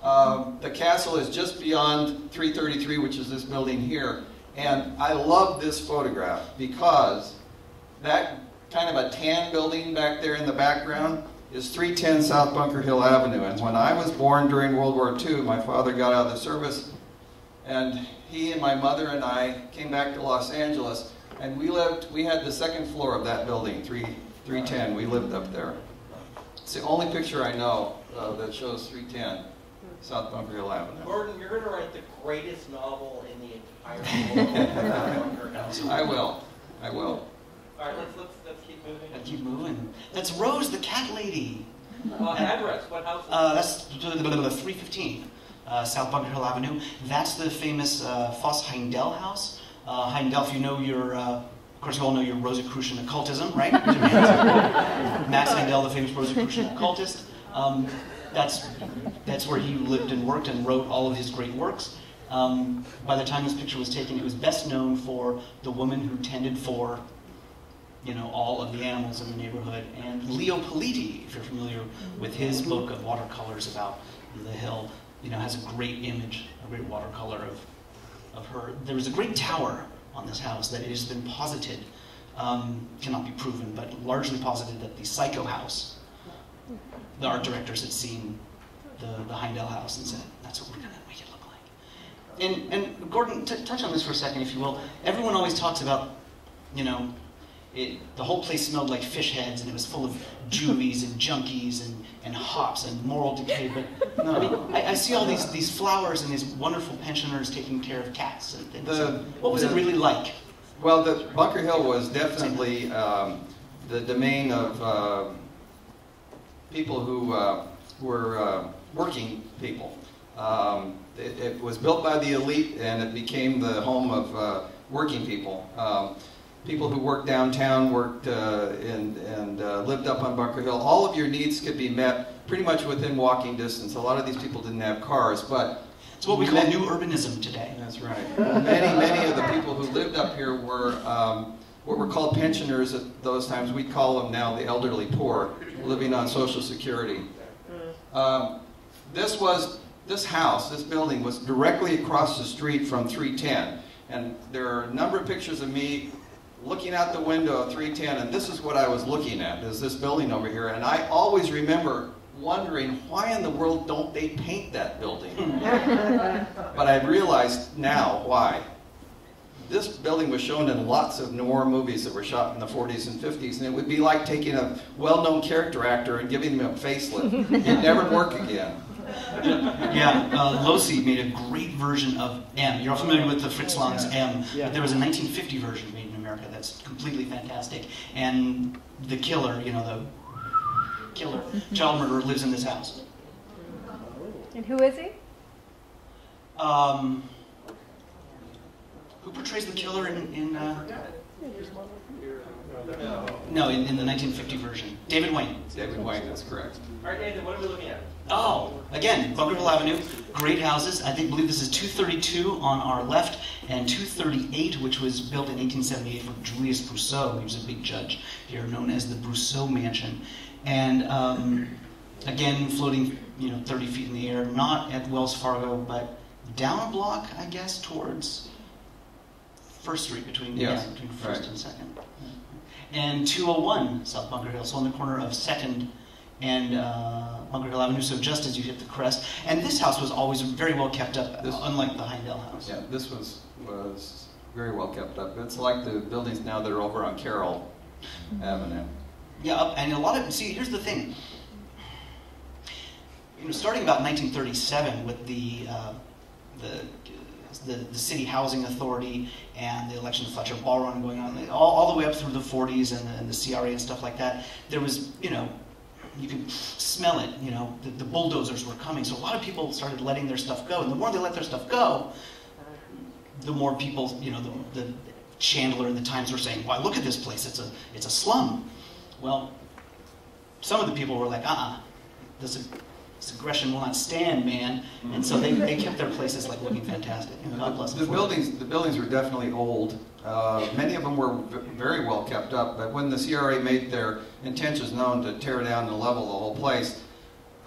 The castle is just beyond 333, which is this building here. And I love this photograph because that kind of a tan building back there in the background is 310 South Bunker Hill Avenue. And when I was born during World War II, my father got out of the service, and he and my mother and I came back to Los Angeles, and we had the second floor of that building, 310. We lived up there. It's the only picture I know that shows 310 South Bunker Hill Avenue. Gordon, you're going to write the greatest novel in the entire world. I will. All right, let's keep moving. Gotta keep moving. That's Rose, the cat lady. Address, what house? That's 315 South Bunker Hill Avenue. That's the famous Foss Heindel house. Heindel, if you know of course you all know your Rosicrucian occultism, right? Max Heindel, the famous Rosicrucian occultist. That's where he lived and worked and wrote all of his great works. By the time this picture was taken, it was best known for the woman who tended for all of the animals in the neighborhood. And Leo Politi, if you're familiar with his book of watercolors about the hill, has a great image, a great watercolor of her. There was a great tower on this house that it has been posited, cannot be proven, but largely posited that the Psycho House, the art directors had seen the Heindel house and said, that's what we're going to make it look like. And Gordon, touch on this for a second, if you will. Everyone always talks about, the whole place smelled like fish heads, and it was full of juvies and junkies and hops and moral decay. But no. I see all these flowers and these wonderful pensioners taking care of cats and things. What was it really like? Well, the Bunker Hill was definitely the domain of people who were working people. It was built by the elite, and it became the home of working people. People who worked downtown, worked and lived up on Bunker Hill. All of your needs could be met pretty much within walking distance. A lot of these people didn't have cars, but it's what we call new urbanism today. That's right. Many of the people who lived up here were what were called pensioners at those times. We call them now the elderly poor, living on Social Security. This house, this building, was directly across the street from 310, and there are a number of pictures of me looking out the window of 310, and this is what I was looking at, is this building over here. And I always remember wondering, why in the world don't they paint that building? But I realized now why. This building was shown in lots of noir movies that were shot in the 40s and 50s, and it would be like taking a well-known character actor and giving him a facelift. It'd never work again. Yeah, Losi made a great version of M. You're all familiar with the Fritz Lang's M. Yeah. But there was a 1950 version made in America that's completely fantastic. And the killer, you know, the killer, child murderer, lives in this house. And who is he? Who portrays the killer in No, in the 1950 version. David Wayne. David Wayne, that's correct. All right, Nathan, what are we looking at? Oh, again, Bunker Hill Avenue, great houses. I believe this is 232 on our left, and 238, which was built in 1878 for Julius Brousseau. He was a big judge here, known as the Brousseau Mansion. And again, floating, 30 feet in the air, not at Wells Fargo, but down a block, I guess, towards First Street, between First and Second. And 201 South Bunker Hill, so on the corner of Second and Bunker Hill Avenue, so just as you hit the crest. And this house was always very well kept up, unlike the Heindel house. Yeah, this was very well kept up. It's like the buildings now that are over on Carroll Avenue. Yeah, and a lot of, see, here's the thing. Starting about 1937 with the City Housing Authority and the election of Fletcher Ball Run going on, all the way up through the 40s and the CRA and stuff like that, there was, you could smell it, the bulldozers were coming. So a lot of people started letting their stuff go. And the more they let their stuff go, the more people, the Chandler and the Times were saying, "Why, look at this place, it's a slum." Well, some of the people were like, this aggression will not stand, man. And so they kept their places looking fantastic. God bless them. The buildings were definitely old. Many of them were very well kept up, but when the CRA made their intentions known to tear down and level the whole place,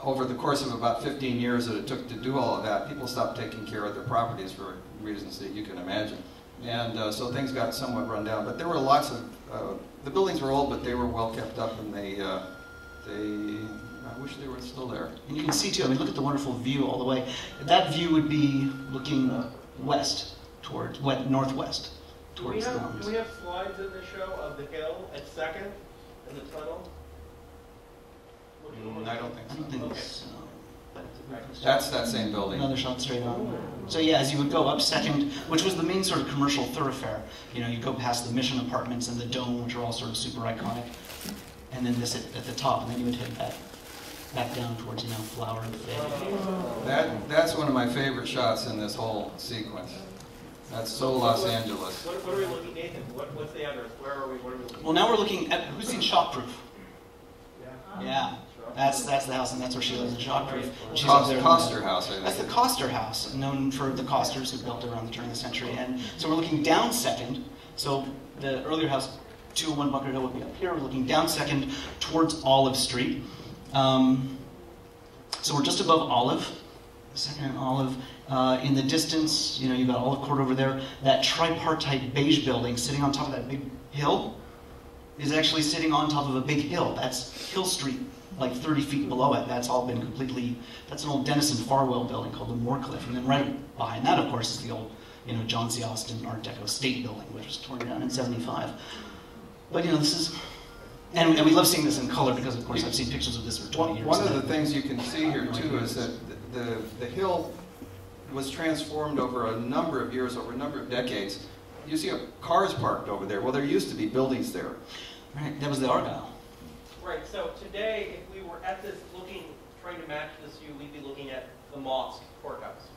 over the course of about 15 years that it took to do all of that, people stopped taking care of their properties for reasons that you can imagine. And so things got somewhat run down. But there were lots of, the buildings were old, but they were well kept up, and I wish they were still there. And you can see too, look at the wonderful view all the way. That view would be looking west, northwest. Do we have slides in the show of the hill at Second and the tunnel? I don't think so. So. That's that same building. Another shot straight on. So yeah, as you would go up Second, which was the main sort of commercial thoroughfare, you go past the Mission Apartments and the Dome, which are all sort of super iconic, and then this at the top, and then you would head back down towards, Flower and Fay. That's one of my favorite shots in this whole sequence. That's so Los Angeles. What are we looking, Nathan? What's the address? Where are we? What are we looking? Well, now we're looking at, who's seen Shockproof? Yeah. That's the house, and that's where she lives in Shockproof. She's up there. Koster House, I think. That's the Koster House, known for the Costers who built it around the turn of the century. And so we're looking down Second. So the earlier house, 201 Bunker Hill, would be up here. We're looking down Second towards Olive Street. So we're just above Olive, Second and Olive. In the distance, you've got Olive Court over there. That tripartite beige building sitting on top of that big hill is actually sitting on top of a big hill. That's Hill Street, like 30 feet below it. That's all been completely, that's an old Denison Farwell building called the Moorcliffe. And then right behind that, of course, is the old, John C. Austin Art Deco State Building, which was torn down in '75. But, this is, and we love seeing this in color because, of course, I've seen pictures of this for 20 years. One of the things you can see here, too, is that the hill was transformed over a number of years, over a number of decades. You see cars parked over there. Well, there used to be buildings there. Right, that was the Argyle. Right, so today, if we were at this trying to match this view, we'd be looking at the Mosque Courthouse.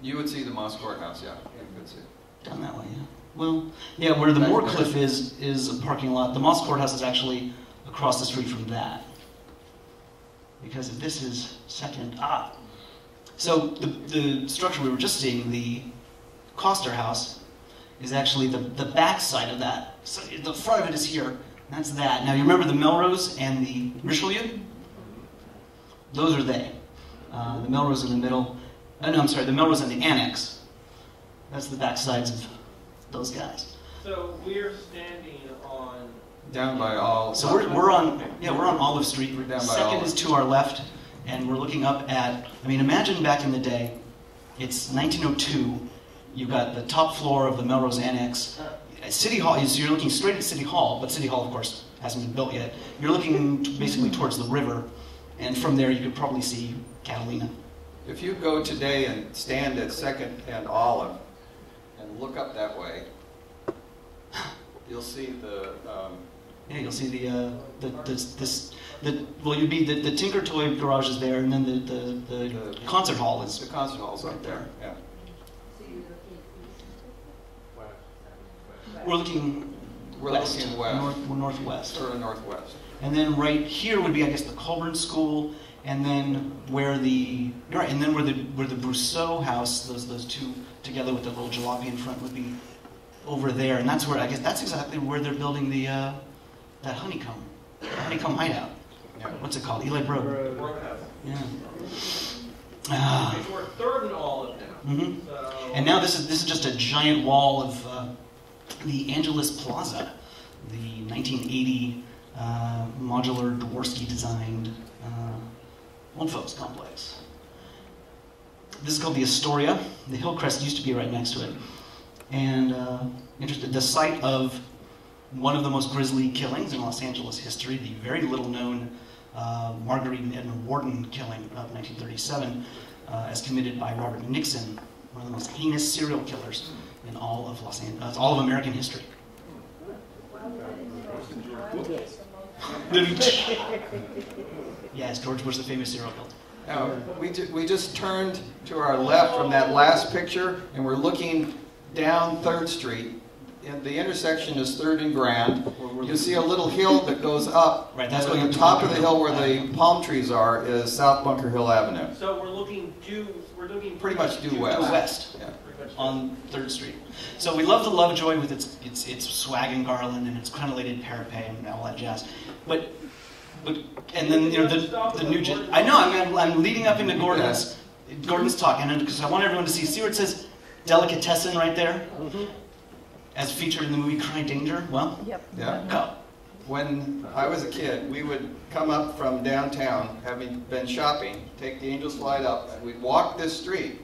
You would see the Mosque Courthouse, yeah. You could see it. Down that way, yeah. Well, yeah, where the Moorcliffe is a parking lot. The Mosque Courthouse is actually across the street from that. Because if this is Second, So the structure we were just seeing, the Koster House, is actually the back side of that. So the front of it is here. That's that. Now you remember the Melrose and the Richelieu? Those are they. The Melrose in the middle. No, I'm sorry, the Melrose and the Annex. That's the back sides of those guys. So we're standing on down by Olive. So we're on Olive Street. We're down by Second Olive. is to our left, and we're looking up at. Imagine back in the day. It's 1902. You've got the top floor of the Melrose Annex. City Hall, so you're looking straight at City Hall, but City Hall, of course, hasn't been built yet. You're looking basically towards the river, and from there you could probably see Catalina. If you go today and stand at 2nd and Olive and look up that way, you'll see the. Yeah, you'll see you'd be the Tinker Toy garage is there, and then the concert hall is. The concert hall's right there. Yeah. We're looking west. Northwest. Sort of northwest. And then right here would be, I guess, the Colburn School, and then where the Brousseau House, those two together with the little jalopy in front, would be over there, and that's where, I guess, that's exactly where they're building the that honeycomb hideout. Yeah. What's it called? Eli Broad. Yeah. We're 3rd and Olive now. Mm-hmm. So, and now this is just a giant wall of the Angeles Plaza, the 1980 modular Dworsky designed old folks complex. This is called the Astoria. The Hillcrest used to be right next to it, and the site of one of the most grisly killings in Los Angeles history, the very little known Marguerite and Edmund Wharton killing of 1937, as committed by Robert Nixon, one of the most heinous serial killers in all of all of American history. Yes, George Bush, the famous serial killer. Now, we just turned to our left from that last picture, and we're looking down 3rd Street. And the intersection is 3rd and Grand. You see a little hill that goes up. Right, that's at going the to top of the hill where the palm trees are is South Bunker Hill Avenue. So we're looking pretty much due west. To west. Yeah. On 3rd Street. So we love the Lovejoy with its swag and garland and its crenellated parapet and all that jazz. But and then the Nugent. I know I'm leading up into Gordon's talk, and because I want everyone to see where it says delicatessen right there, as featured in the movie Cry Danger. Well, Yeah. go. When I was a kid, we would come up from downtown, having been shopping, take the Angel Slide up, and we'd walk this street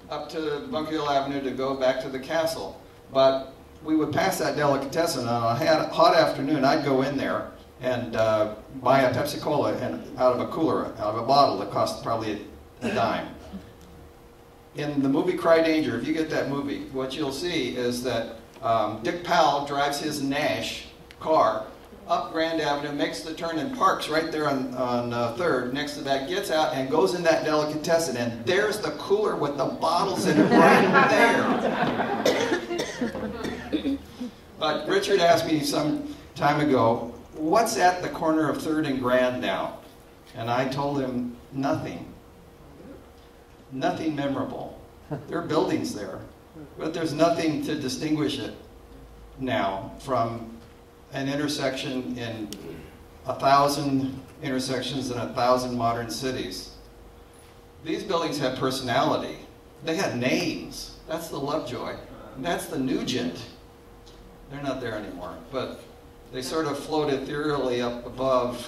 up to Bunker Hill Avenue to go back to the castle. But we would pass that delicatessen on a hot afternoon. I'd go in there and buy a Pepsi Cola out of a cooler, out of a bottle that cost probably a dime. In the movie Cry Danger, if you get that movie, what you'll see is that Dick Powell drives his Nash car up Grand Avenue, makes the turn and parks right there on 3rd next to that, gets out and goes in that delicatessen, and there's the cooler with the bottles in it right there. But Richard asked me some time ago, what's at the corner of 3rd and Grand now? And I told him, nothing. Nothing memorable. There are buildings there, but there's nothing to distinguish it now from an intersection in 1,000 intersections in 1,000 modern cities. These buildings had personality. They had names. That's the Lovejoy. That's the Nugent. They're not there anymore, but they sort of float ethereally up above,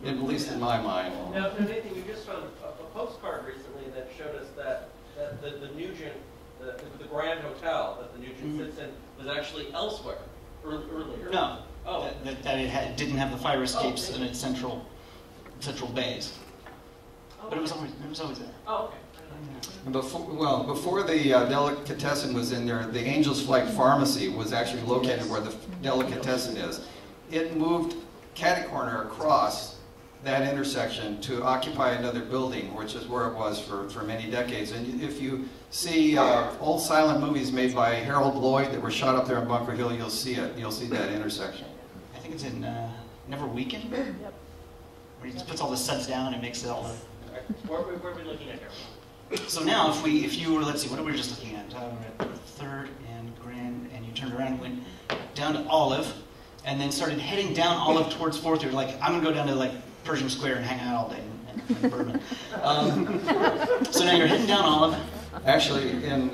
at least in my mind. Now, Nathan, you just found a postcard recently that showed us that the Nugent, the Grand Hotel that the Nugent sits in, was actually elsewhere earlier. No. Oh. That it didn't have the fire escapes in its central bays. But it was always there. Oh, okay. Before the delicatessen was in there, the Angel's Flight Pharmacy was actually located where the delicatessen is. It moved catty-corner across that intersection to occupy another building, which is where it was for many decades. And if you see old silent movies made by Harold Lloyd that were shot up there in Bunker Hill, you'll see it. You'll see that intersection. I think it's in Never Weakened, where he just puts all the sets down and makes it all. Where are we looking at here? So now, if you were, let's see, what are we just looking at? We're at 3rd and Grand, and you turned around and went down to Olive, and then started heading down Olive towards 4th. You're like, I'm gonna go down to like Purging Square and hang out all day and bourbon. So now you're heading down Olive. Actually, in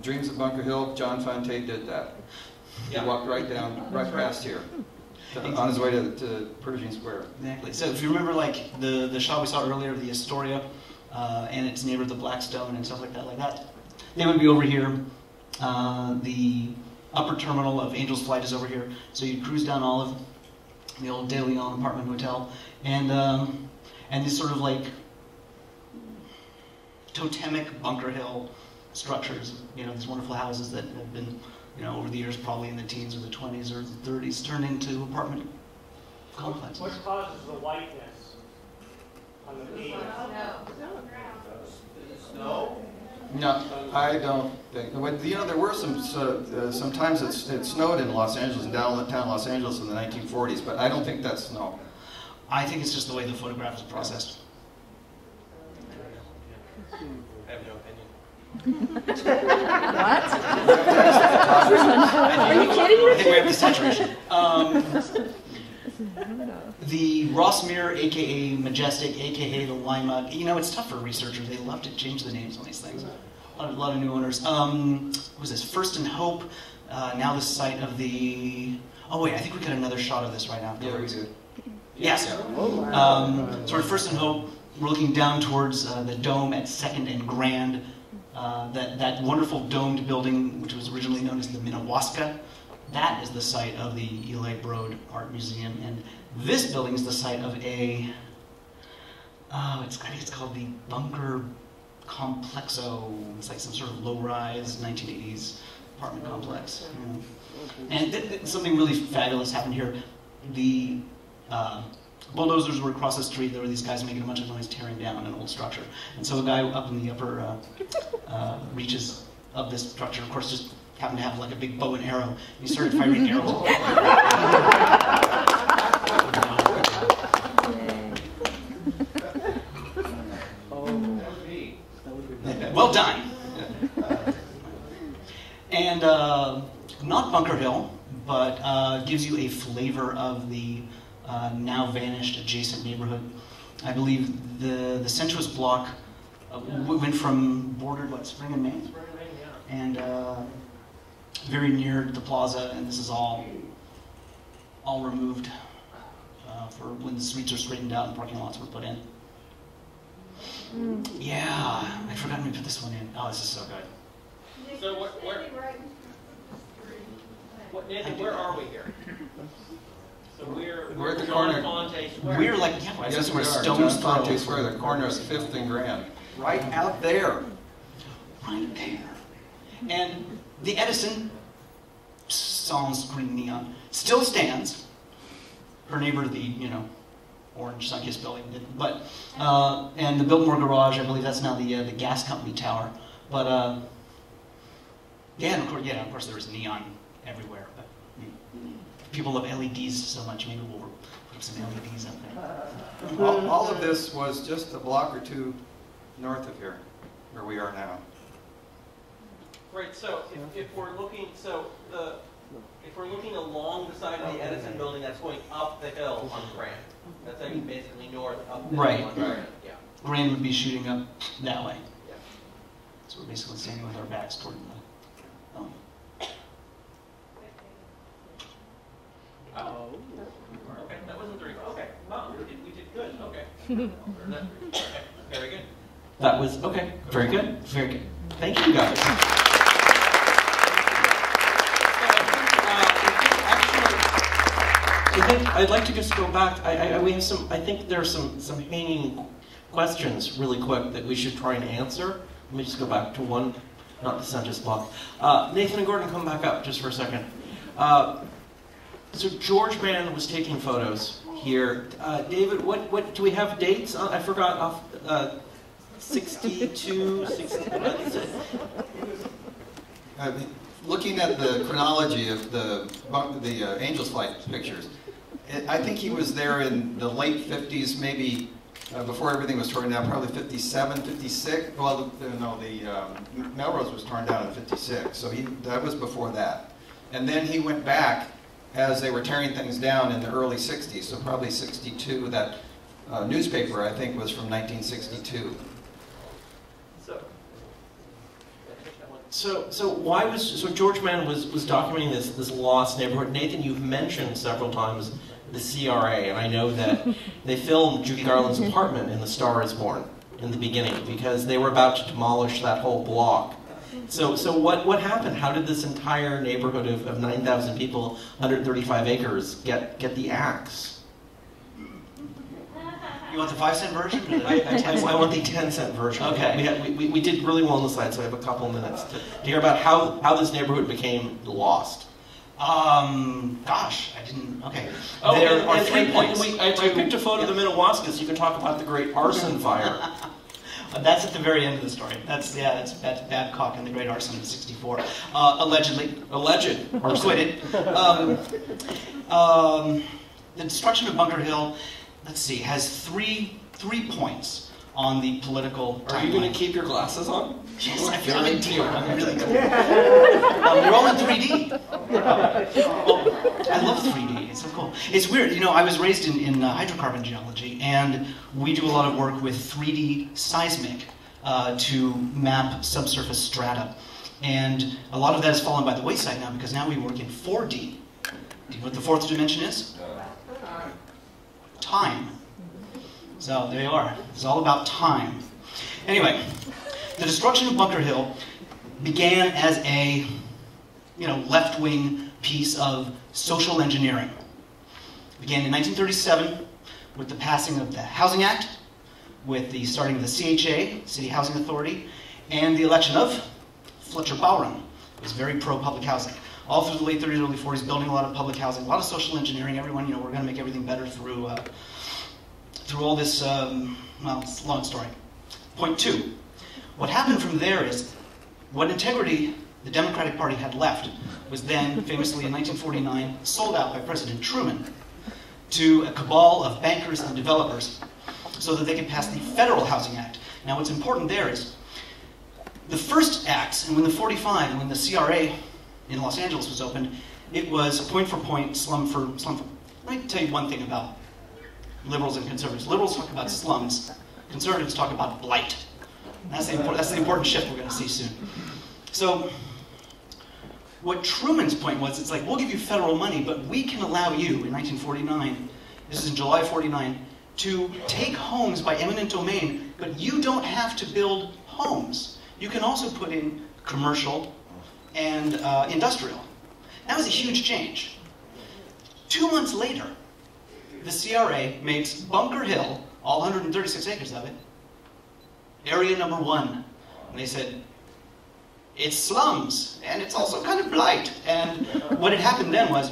Dreams of Bunker Hill, John Fontaine did that. He walked right past here, on his way to Purging Square. Exactly. So if you remember, like the shot we saw earlier of the Astoria and its neighbor, the Blackstone, and stuff like that, they would be over here. The upper terminal of Angel's Flight is over here. So you cruise down Olive, the old De Leon apartment hotel, and these sort of like totemic Bunker Hill structures, these wonderful houses that have been, over the years, probably in the teens or the 20s or the 30s, turned into apartment complexes. What causes the whiteness on the beams? Snow? No, I don't think. There were sometimes it snowed in Los Angeles, in downtown Los Angeles in the 1940s, but I don't think that's snow. I think it's just the way the photograph is processed. I have no opinion. What? Are you kidding me? I think we have the saturation. The Rossmere, aka Majestic, aka the Lima. It's tough for researchers. They love to change the names on these things. A lot of new owners. What was this? First and Hope. Now the site of the. Oh wait, I think we got another shot of this right now. Yeah, we did. Yes. Sort of First and Hope. We're looking down towards the Dome at 2nd and Grand. That wonderful domed building, which was originally known as the Minnewaska. That is the site of the Eli Broad Art Museum, and this building is the site of I think it's called the Bunker Complexo. It's like some sort of low-rise 1980s apartment complex. And something really fabulous happened here. The bulldozers were across the street. There were these guys making a bunch of noise tearing down an old structure. And so a guy up in the upper reaches of this structure, of course, just happened to have like a big bow and arrow. He started firing arrows. Well done. And not Bunker Hill, but gives you a flavor of the now vanished adjacent neighborhood. I believe the sensuous block went from bordered Spring and Main? Spring and Main, yeah. And very near the Plaza, and this is all removed for when the streets are straightened out and parking lots were put in. Yeah, I'd forgotten we put this one in. Oh, this is so good. So Nathan, where are we here? So we're at the corner. Fonte Square. We're like, Yes, we are. Stone's throw. Fonte Square, the corner of 5th and Grand. Right out there. Right there. And the Edison Sans green neon still stands. Her neighbor, the orange sun-kissed building, but and the Biltmore Garage, I believe that's now the gas company tower. But of course there was neon everywhere. But people love LEDs so much, maybe we'll put some LEDs up there. All of this was just a block or two north of here, where we are now. Right. So if we're looking, if we're looking along the side of the Edison building, that's going up the hill on Grand. That's basically north up the hill on Grand. Yeah. Grand would be shooting up that way. Yeah. So we're basically standing with our backs toward the. Oh. Okay, that wasn't the record. Okay. Wow, we did good. Okay. Okay. Very good. That was okay. Very good. Very good. Thank you, guys. I think I'd like to just go back. We have some. I think there are some hanging questions really quick that we should try and answer. Let me just go back to one, not the census block. Nathan and Gordon, come back up just for a second. So George Mann was taking photos here. David, what do we have dates on? I forgot off. 62, 60. Looking at the chronology of the Angels Flight pictures, I think he was there in the late 50s, maybe before everything was torn down, probably 57, 56. Well, no, the Melrose was torn down in 56, so that was before that. And then he went back as they were tearing things down in the early 60s, so probably 62. That newspaper, I think, was from 1962. So George Mann was documenting this lost neighborhood. Nathan, you've mentioned several times the CRA, and I know that they filmed Judy Garland's apartment in The Star Is Born in the beginning because they were about to demolish that whole block. So what happened? How did this entire neighborhood of 9,000 people, 135 acres, get the axe? You want the 5-cent version? Or the I want the 10-cent version. Okay. We did really well on the slide, so I have a couple minutes to hear about how this neighborhood became lost. Gosh, I didn't. Okay. Oh, There are 3 points. I picked a photo of the Minnewaska, so you can talk about the Great Arson Fire. That's at the very end of the story. That's Babcock and the Great Arson of '64. Allegedly. Alleged. Acquitted. The destruction of Bunker Hill, let's see, has three points on the political timeline. Are you going to keep your glasses on? Yes, I feel I'm deep. I'm really good. They're all in 3D. I love 3D. It's so cool. It's weird. You know, I was raised in hydrocarbon geology, and we do a lot of work with 3D seismic to map subsurface strata. And a lot of that has fallen by the wayside now because now we work in 4D. Do you know what the fourth dimension is? Time. So there you are. It's all about time. Anyway, the destruction of Bunker Hill began as a, left-wing piece of social engineering. It began in 1937 with the passing of the Housing Act, with the starting of the CHA, City Housing Authority, and the election of Fletcher Bowron, who was very pro-public housing. All through the late 30s, early 40s, building a lot of public housing, a lot of social engineering. Everyone, we're going to make everything better through all this, it's a long story. Point 2. What happened from there is, what integrity the Democratic Party had left was then, famously in 1949, sold out by President Truman to a cabal of bankers and developers so that they could pass the Federal Housing Act. Now what's important there is, the first acts, and when the 45, and when the CRA in Los Angeles was opened, it was point for point, slum for slum. Let me tell you one thing about liberals and conservatives. Liberals talk about slums. Conservatives talk about blight. That's the important shift we're going to see soon. So, what Truman's point was, it's like, we'll give you federal money, but we can allow you, in 1949, this is in July 49, to take homes by eminent domain, but you don't have to build homes. You can also put in commercial and industrial. That was a huge change. 2 months later, the CRA makes Bunker Hill, all 136 acres of it, area number 1. And they said, it's slums, and it's also kind of blight. And what had happened then was,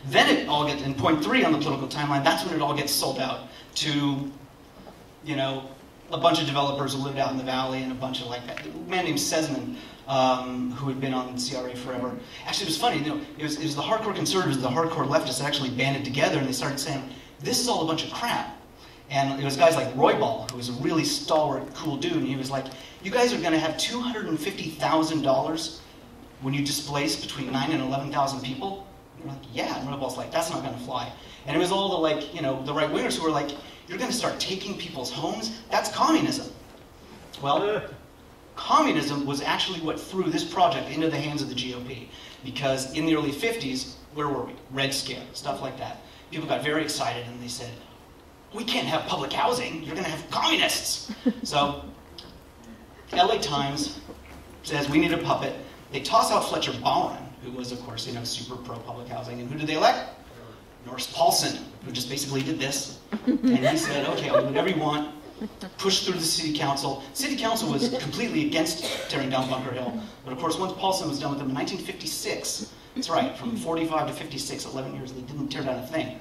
then it all gets, in point 3 on the political timeline, that's when it all gets sold out to, a bunch of developers who lived out in the valley and a bunch of like that. A man named Sesman, who had been on CRA forever. Actually, it was funny, it was the hardcore conservatives and the hardcore leftists that actually banded together and they started saying, this is all a bunch of crap. And it was guys like Roy Ball, who was a really stalwart, cool dude, and he was like, you guys are going to have $250,000 when you displace between 9 and 11,000 people? And we're like, yeah. And Roy Ball's like, that's not going to fly. And it was all the the right-wingers who were like, you're going to start taking people's homes? That's communism. Well, communism was actually what threw this project into the hands of the GOP. Because in the early 50s, where were we? Red Scare, stuff like that. People got very excited and they said, we can't have public housing, you're going to have communists. So, LA Times says, we need a puppet. They toss out Fletcher Bowron, who was, of course, super pro-public housing. And who did they elect? Norris Paulson, who just basically did this. And he said, okay, I'll do whatever you want. Push through the city council. City council was completely against tearing down Bunker Hill. But of course, once Paulson was done with them in 1956, that's right, from 45 to 56, 11 years, they didn't tear down a thing.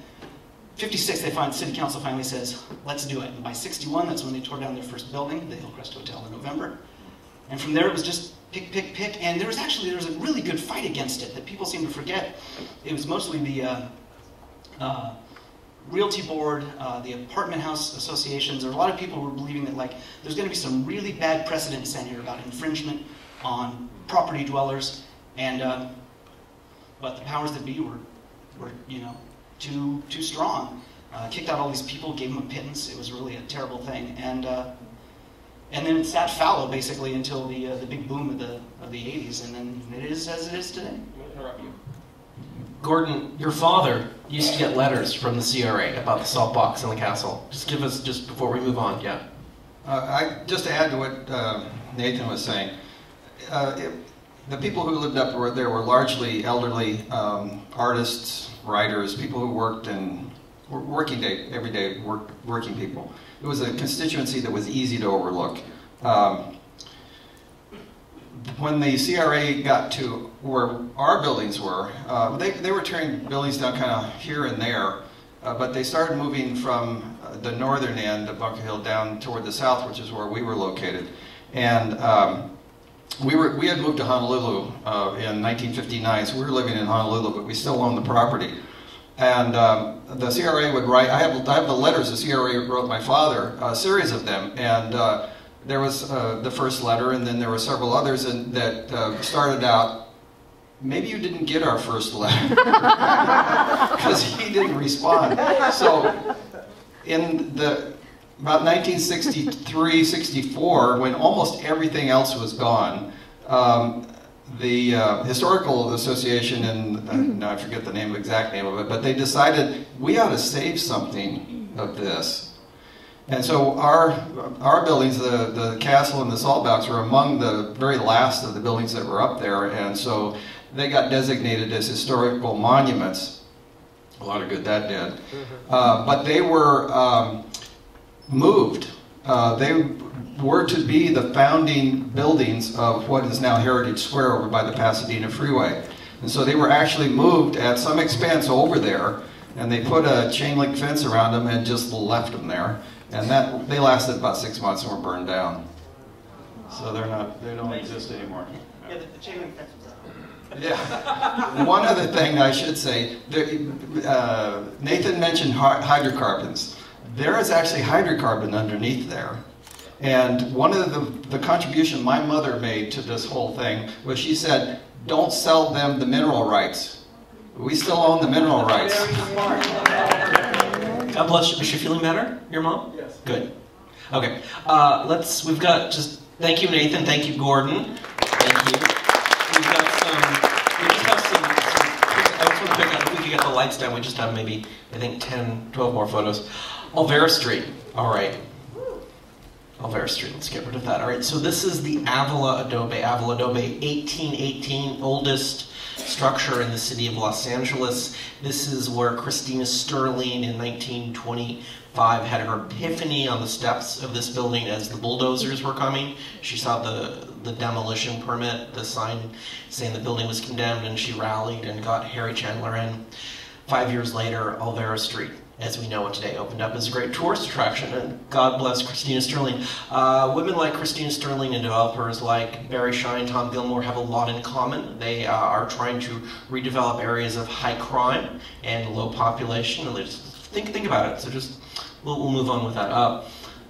56, city council finally says, let's do it. And by 61, that's when they tore down their first building, the Hillcrest Hotel in November. And from there, it was just pick, pick, pick. And there was a really good fight against it that people seem to forget. It was mostly the Realty Board, the apartment house associations. There were a lot of people who were believing that there's going to be some really bad precedent set here about infringement on property dwellers. And but the powers that be were too strong. Kicked out all these people, gave them a pittance. It was really a terrible thing. And then it sat fallow basically until the big boom of the 80s, and then it is as it is today. I'm going to interrupt you. Gordon, your father used to get letters from the CRA about the salt box in the castle. Just give us, just before we move on, yeah. Just to add to what Nathan was saying, the people who lived up there were largely elderly artists, writers, people who worked in working day, everyday working people. It was a constituency that was easy to overlook. When the CRA got to where our buildings were, they were tearing buildings down kind of here and there, but they started moving from the northern end of Bunker Hill down toward the south, which is where we were located. And we had moved to Honolulu in 1959, so we were living in Honolulu, but we still owned the property. And the CRA would write, I have the letters the CRA wrote my father, a series of them, and there was the first letter, and then there were several others that started out, maybe you didn't get our first letter, because he didn't respond. So in about 1963, 64, when almost everything else was gone, the Historical Association, and now I forget the exact name of it, but they decided we ought to save something of this. And so our buildings, the castle and the saltbox, were among the very last of the buildings that were up there, and so they got designated as historical monuments. A lot of good that did. But they were moved. They were to be the founding buildings of what is now Heritage Square over by the Pasadena Freeway. And so they were actually moved at some expense over there, and they put a chain link fence around them and just left them there. And they lasted about 6 months and were burned down. So they don't exist anymore. Yeah, the chain link fence was out. Yeah. One other thing I should say, Nathan mentioned hydrocarbons. There is actually hydrocarbon underneath there. And one of the contribution my mother made to this whole thing was she said, don't sell them the mineral rights. We still own the mineral rights. God bless you. Is she feeling better, your mom? Yes. Good. Okay. We've got thank you, Nathan. Thank you, Gordon. Thank you. We just have some, I just want to pick up, if we could get the lights down, we just have maybe, I think, 10, 12 more photos. Olvera Street. All right. Olvera Street, let's get rid of that. All right, so this is the Avila Dome. Avila Dome, 1818, oldest structure in the city of Los Angeles. This is where Christina Sterling in 1925 had her epiphany on the steps of this building as the bulldozers were coming. She saw the demolition permit, the sign saying the building was condemned, and she rallied and got Harry Chandler in. 5 years later, Olvera Street, as we know it today, opened up as a great tourist attraction, and God bless Christina Sterling. Women like Christina Sterling and developers like Barry Shine, Tom Gilmore have a lot in common. They are trying to redevelop areas of high crime and low population. And think about it. So just we'll move on with that. I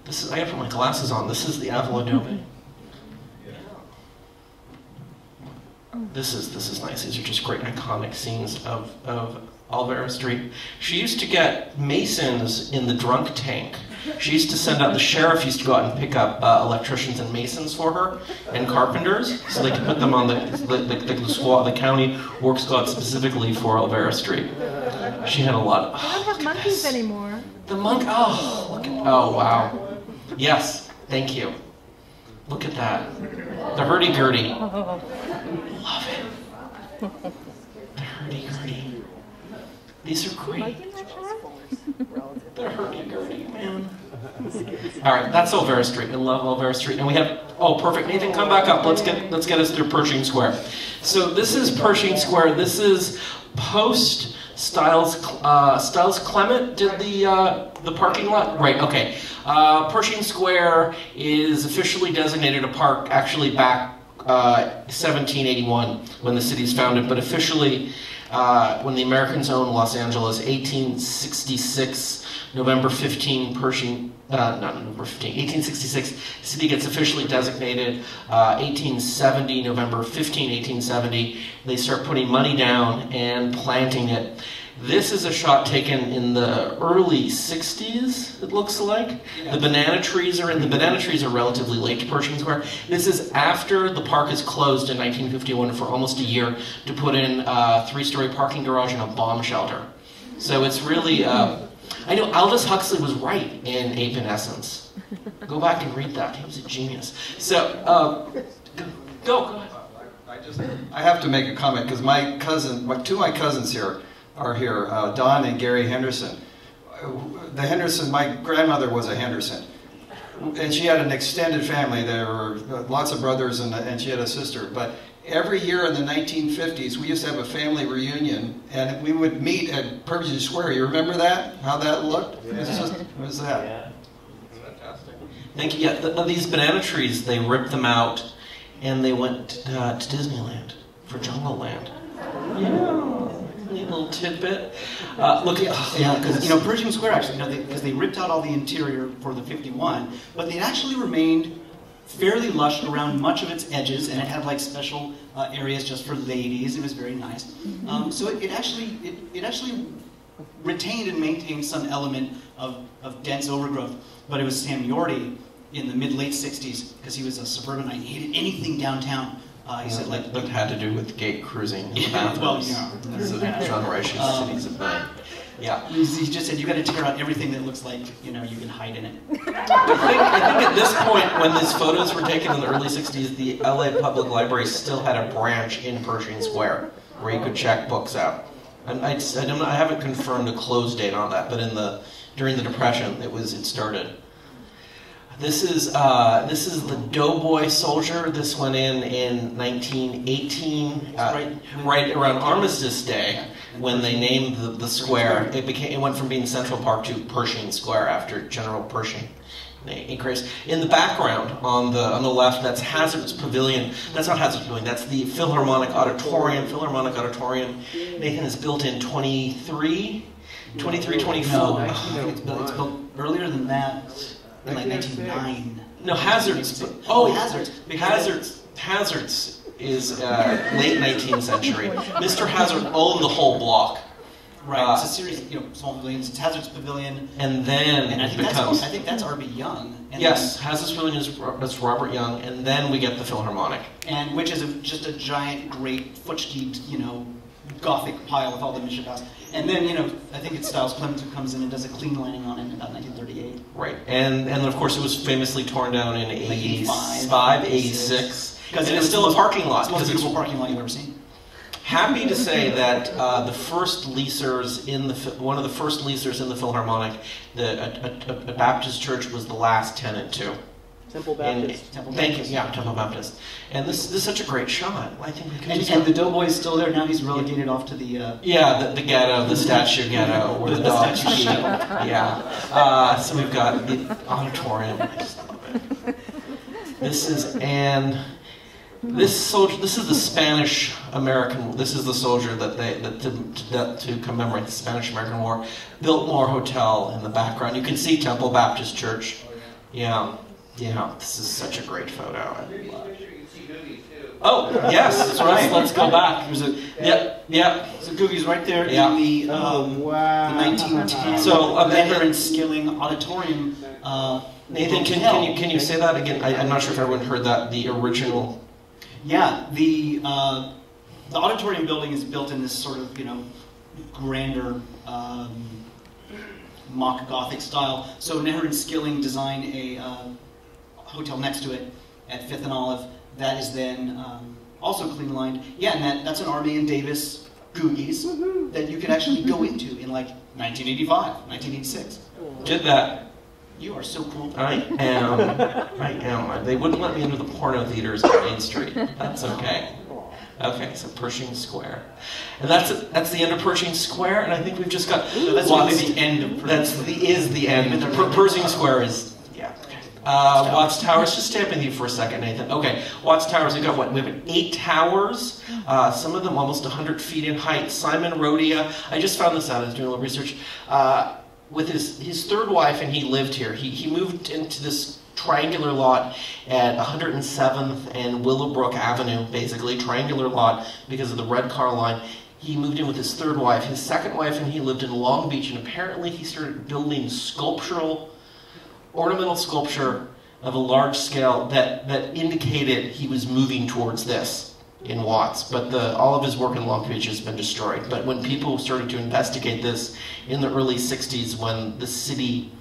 gotta put my glasses on. This is the Avila Dome. This is nice. These are just great iconic scenes of Olvera Street. She used to get masons in the drunk tank. She used to send out, the sheriff used to go out and pick up electricians and masons for her, and carpenters, so they could put them on the county work squad specifically for Olvera Street. She had a lot of... They don't have monkeys anymore. The monk, oh wow. Yes, thank you. Look at that. The hurdy-gurdy. Love it. The hurdy-gurdy. These are great. The hurdy-gurdy, man. All right, that's Olvera Street. I love Olvera Street. And we have, perfect. Nathan, come back up. Let's get us through Purging Square. So this is Purging Square. This is post Styles Clement did the parking lot. Right. Okay. Purging Square is officially designated a park. Actually, back 1781 when the city's founded, but officially. When the Americans owned Los Angeles, 1866, November 15, 1866, the city gets officially designated. 1870, November 15, 1870, they start putting money down and planting it. This is a shot taken in the early 60s, it looks like. The banana trees are relatively late to Purging Square. This is after the park is closed in 1951 for almost a year to put in a 3-story parking garage and a bomb shelter. So it's really, I know Aldous Huxley was right in Ape in Essence. Go back and read that, he was a genius. So, Go ahead. I have to make a comment because my cousin, two of my cousins here are here, Don and Gary Henderson. The Henderson, my grandmother was a Henderson, and she had an extended family. There were lots of brothers, and she had a sister. But every year in the 1950s, we used to have a family reunion, and we would meet at Purging Square. You remember that? How that looked? Yeah. What was that? Yeah. Fantastic. Thank you. Yeah, these banana trees, they ripped them out, and they went to Disneyland for Jungle Land. Yeah. Neat little tidbit. Look at yeah, because Purging Square actually, because they ripped out all the interior for the 51, but they actually remained fairly lush around much of its edges, and it had like special areas just for ladies. It was very nice. So it actually retained and maintained some element of dense overgrowth. But it was Sam Yorty in the mid-late 60s, because he was a suburbanite. He hated anything downtown. He said like that had to do with gate cruising. Well, yeah. This is a generation of cities of men. Yeah. He just said you got to tear out everything that looks like you can hide in it. I think at this point, when these photos were taken in the early '60s, the LA Public Library still had a branch in Purging Square where you could check books out. And I haven't confirmed a close date on that, but during the Depression, it started. This is the Doughboy Soldier. This went in 1918, right around Armistice Day, when they named the square. It went from being Central Park to Pershing Square after General Pershing. In the background, on the left, that's Hazard's Pavilion. That's not Hazard's Pavilion. That's the Philharmonic Auditorium. Philharmonic Auditorium. Nathan is built in 23, 24. No, I think it's built earlier than that. In like 1909. No, Hazard's. Hazard's is late 19th century. Mr. Hazard owned the whole block. Right. It's a series of small pavilions. It's Hazard's Pavilion, and then I think that's R.B. Young. And yes, Hazard's Pavilion is Robert Young, and then we get the Philharmonic, and which is just a giant, great, futschked, Gothic pile with all the Bishop House. And then, I think it's Styles Clemens who comes in and does a clean lining on it in about 1938. Right. And of course it was famously torn down in 85, 86. Because it's still a parking lot. It's the most beautiful parking lot you've ever seen. Happy to say that the first leasers one of the first leasers in the Philharmonic, a Baptist church, was the last tenant too. Temple Baptist. Thank you. Yeah, Temple Baptist. And this is such a great shot. I think we can. And the Doughboy is still there now. He's relegated off to the. The ghetto, the statue ghetto, where the dogs eat. Yeah. So we've got the auditorium. I just love it. This is the Spanish American. This is the soldier that to commemorate the Spanish American War. Biltmore Hotel in the background. You can see Temple Baptist Church. Yeah. Yeah, this is such a great photo. Oh, yes, that's right. Let's go back. Yep. So Googie's right there in the 1910. So Manner and Skilling Auditorium. Nathan, can you say that again? I'm not sure if everyone heard that. The original. Yeah, the auditorium building is built in this sort of grander. Mock Gothic style. So Neher and Skilling designed a hotel next to it at 5th and Olive. That is then also clean lined. Yeah, and that's an Army and Davis Googie's that you could actually go into in like 1985, 1986. Did that. You are so cool. I am. They wouldn't let me into the porno theaters on Main Street. That's okay. Okay, so Purging Square, and that's the end of Purging Square, and I think we've just got that's only the end of is the end. Purging Square is Watts Towers. Just stay up with you for a second, Nathan. Okay, Watts Towers. We have 8 towers. Some of them almost 100 feet in height. Simon Rhodia. I just found this out. I was doing a little research. With his third wife, and he lived here. He moved into this triangular lot at 107th and Willowbrook Avenue, basically triangular lot because of the red car line. He moved in with his third wife. His second wife and he lived in Long Beach, and apparently he started building ornamental sculpture of a large scale that indicated he was moving towards this in Watts. But all of his work in Long Beach has been destroyed. But when people started to investigate this in the early 60s, when the city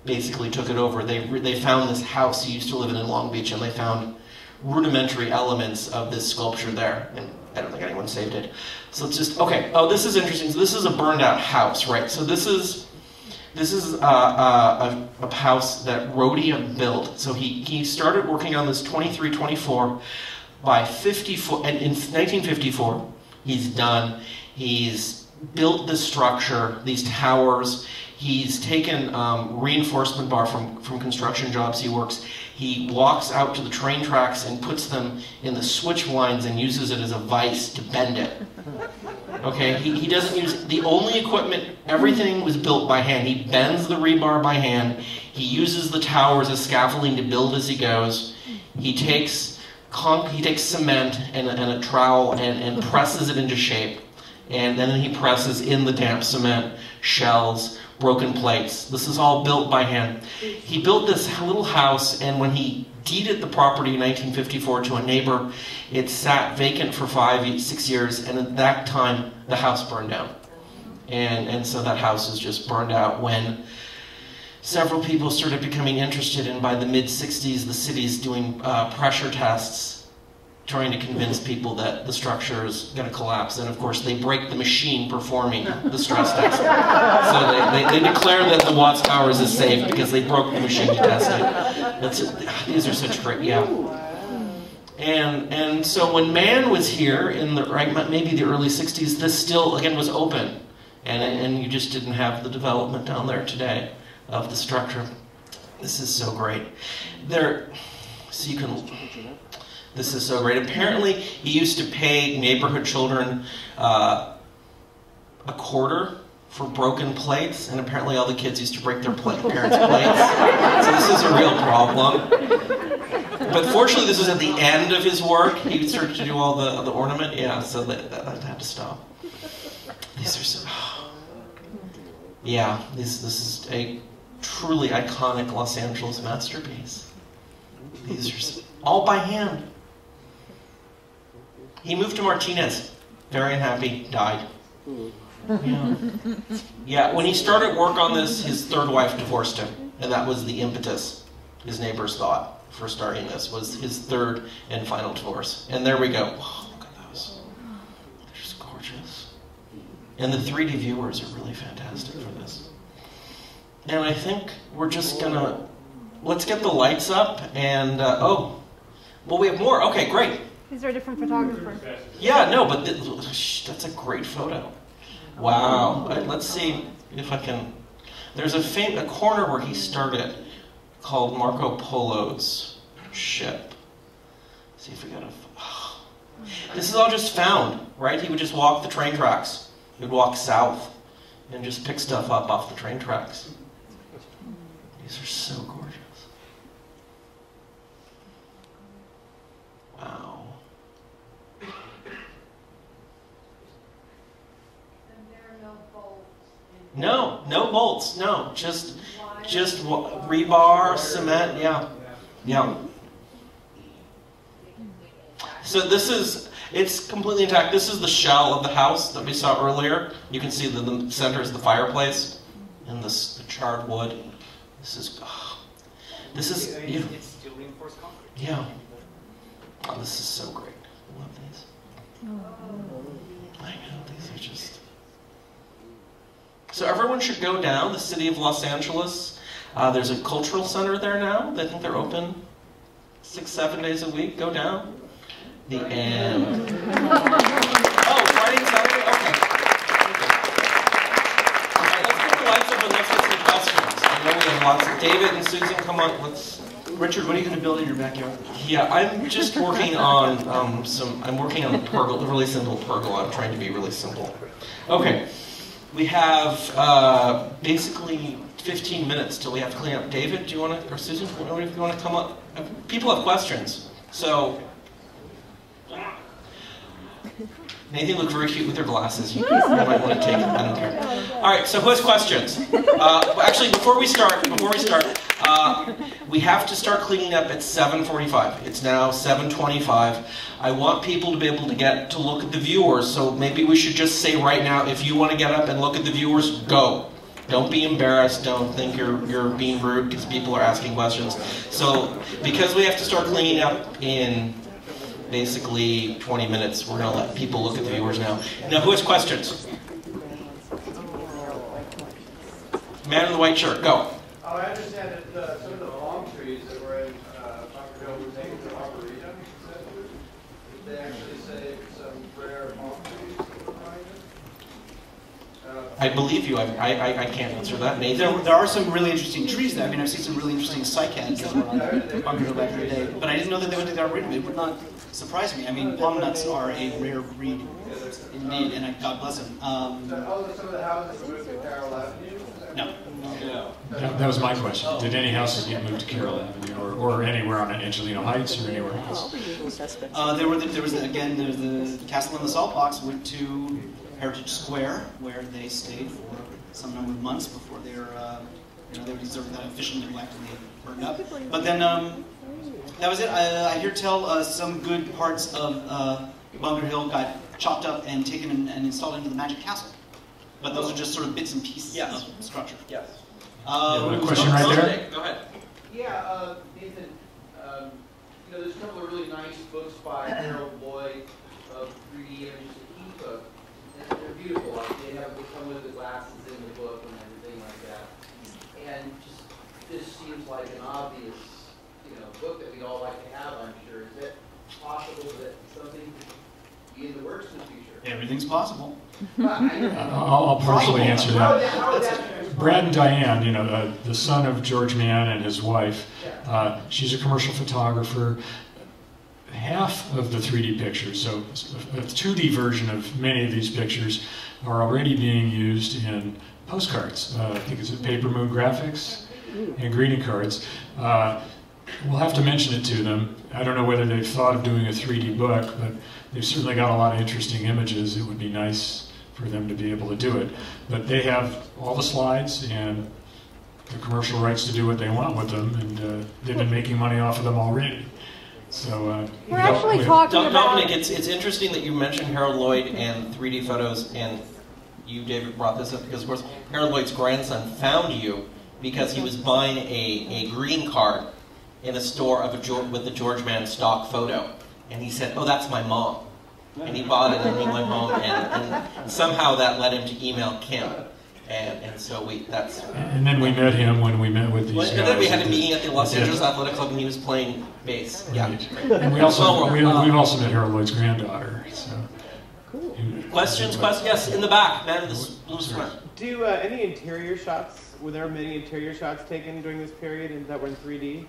basically took it over, they found this house he used to live in Long Beach, and they found rudimentary elements of this sculpture there, and I don't think anyone saved it. So it's just, okay, oh, this is interesting. So this is a burned out house, right? So this is a house that Rhodium built. So he started working on this 23-24 by 54, and in 1954, he's done. He's built this structure, these towers. He's taken reinforcement bar from construction jobs he works. He walks out to the train tracks and puts them in the switch lines and uses it as a vise to bend it. Okay, he doesn't use the only equipment. Everything was built by hand. He bends the rebar by hand. He uses the towers as scaffolding to build as he goes. He takes cement and a trowel and presses it into shape, and then he presses in the damp cement, shells, broken plates. This is all built by hand. He built this little house, and when he deeded the property in 1954 to a neighbor, it sat vacant for 6 years, and at that time, the house burned down. And so that house is just burned out when several people started becoming interested, and by the mid-60s, the city's doing pressure tests, trying to convince people that the structure is going to collapse. And of course, they break the machine performing the stress test. So they declare that the Watts Towers is safe because they broke the machine to test it. These are such great, yeah. And so when Mann was here in the maybe the early 60s, this still again was open, and you just didn't have the development down there today of the structure. This is so great. So you can. This is so great. Apparently, he used to pay neighborhood children a quarter for broken plates, and apparently all the kids used to break their parents' plates. So this is a real problem. But fortunately, this was at the end of his work. He started to do all the ornament. Yeah, so that had to stop. These are so... Yeah, this is a truly iconic Los Angeles masterpiece. These are all by hand. He moved to Martinez, very unhappy, died. Yeah, when he started work on this, his third wife divorced him, and that was the impetus, his neighbors thought, for starting this, was his third and final divorce. And there we go. Oh, look at those. They're just gorgeous. And the 3D viewers are really fantastic for this. And I think we're just gonna, let's get the lights up, and, oh, well, we have more. Okay, great. These are different photographers. Yeah, no, but that's a great photo. Wow. Let's see if I can... There's a corner where he started called Marco Polo's ship. Let's see if we got a... Oh. This is all just found, right? He would just walk the train tracks. He would walk south and just pick stuff up off the train tracks. These are so gorgeous. Wow. No bolts, no, just rebar, cement, yeah. So it's completely intact. This is the shell of the house that we saw earlier. You can see the center is the fireplace, and the charred wood. It's still reinforced concrete. Yeah. Oh, this is so great. I love these. I know, these are just... So everyone should go down, the city of Los Angeles. There's a cultural center there now. I think they're open 6-7 days a week. Go down. The end. Oh, Friday and Saturday? Okay. All right, let's get the lights up and let's get some questions. I know we have lots of... David and Susan, come on, let's... Richard, what are you going to build in your backyard? Yeah, I'm just working on I'm working on a pergola, a really simple pergola. I'm trying to be really simple. Okay. We have basically 15 minutes till we have to clean up. David, do you want to, or Susan, if you want to come up? People have questions. So, Nathan looked very cute with her glasses. You might want to take them. I don't care. All right, so who has questions? Actually, before we start, we have to start cleaning up at 7:45. It's now 7:25. I want people to be able to get to look at the viewers, so maybe we should just say right now, if you want to get up and look at the viewers, go. Don't be embarrassed. Don't think you're being rude because people are asking questions. So because we have to start cleaning up in basically 20 minutes, we're going to let people look at the viewers now. Now, who has questions? Man in the white shirt, go. Oh, I understand that some of the palm trees that were in Bunker Hill were taken to Arboretum. Did they actually save some rare palm trees behind it? I believe you. I can't answer that. Nathan? There are some really interesting trees there. I mean, I've seen some really interesting cycads that were on Bunker Hill back in the day, but I didn't know that they went to the Arboretum. It would not surprise me. I mean, palm nuts are a rare breed indeed, and God bless them. So, some of the houses were moved to Carroll Avenue? No. That was my question. Did any houses get moved to Carroll Avenue or anywhere on Angelino Heights or anywhere else? There was the castle in the salt box went to Heritage Square, where they stayed for some number of months before they were deserved that official neglect and they burned up. But then that was it. I hear tell some good parts of Bunker Hill got chopped up and taken and installed into the Magic Castle. But those are just sort of bits and pieces of structure. Yes. A question right there? Go ahead. Yeah, Nathan, there's a couple of really nice books by Harold Lloyd of 3D images of ebook, and they're beautiful. Like they come with the glasses in the book and everything like that. And just this seems like an obvious, book that we'd all like to have. I'm sure. Is it possible that something could be in the works in the future? Everything's possible. I'll partially answer that. Brad and Diane, the son of George Mann and his wife, she's a commercial photographer. Half of the 3D pictures, so a 2D version of many of these pictures, are already being used in postcards. I think it's Paper Moon Graphics and greeting cards. We'll have to mention it to them. I don't know whether they've thought of doing a 3D book, but they've certainly got a lot of interesting images. It would be nice for them to be able to do it. But they have all the slides and the commercial rights to do what they want with them, and they've been making money off of them already. So we're actually talking about... Dominic, it's interesting that you mentioned Harold Lloyd and 3D photos, and you, David, brought this up because, of course, Harold Lloyd's grandson found you because he was buying a green card in a store with the George Mann stock photo. And he said, "Oh, that's my mom." And he bought it and he went home, and somehow that led him to email Kim. And so that's... And then we met him when we met with these guys. And then we had a meeting at the Los Angeles Athletic Club and he was playing bass. Right. Yeah. And we've also met Harold Lloyd's granddaughter. So. Cool. Questions? Yes, in the back, man in the blue sweater. Do any interior shots, were there many interior shots taken during this period and that were in 3D?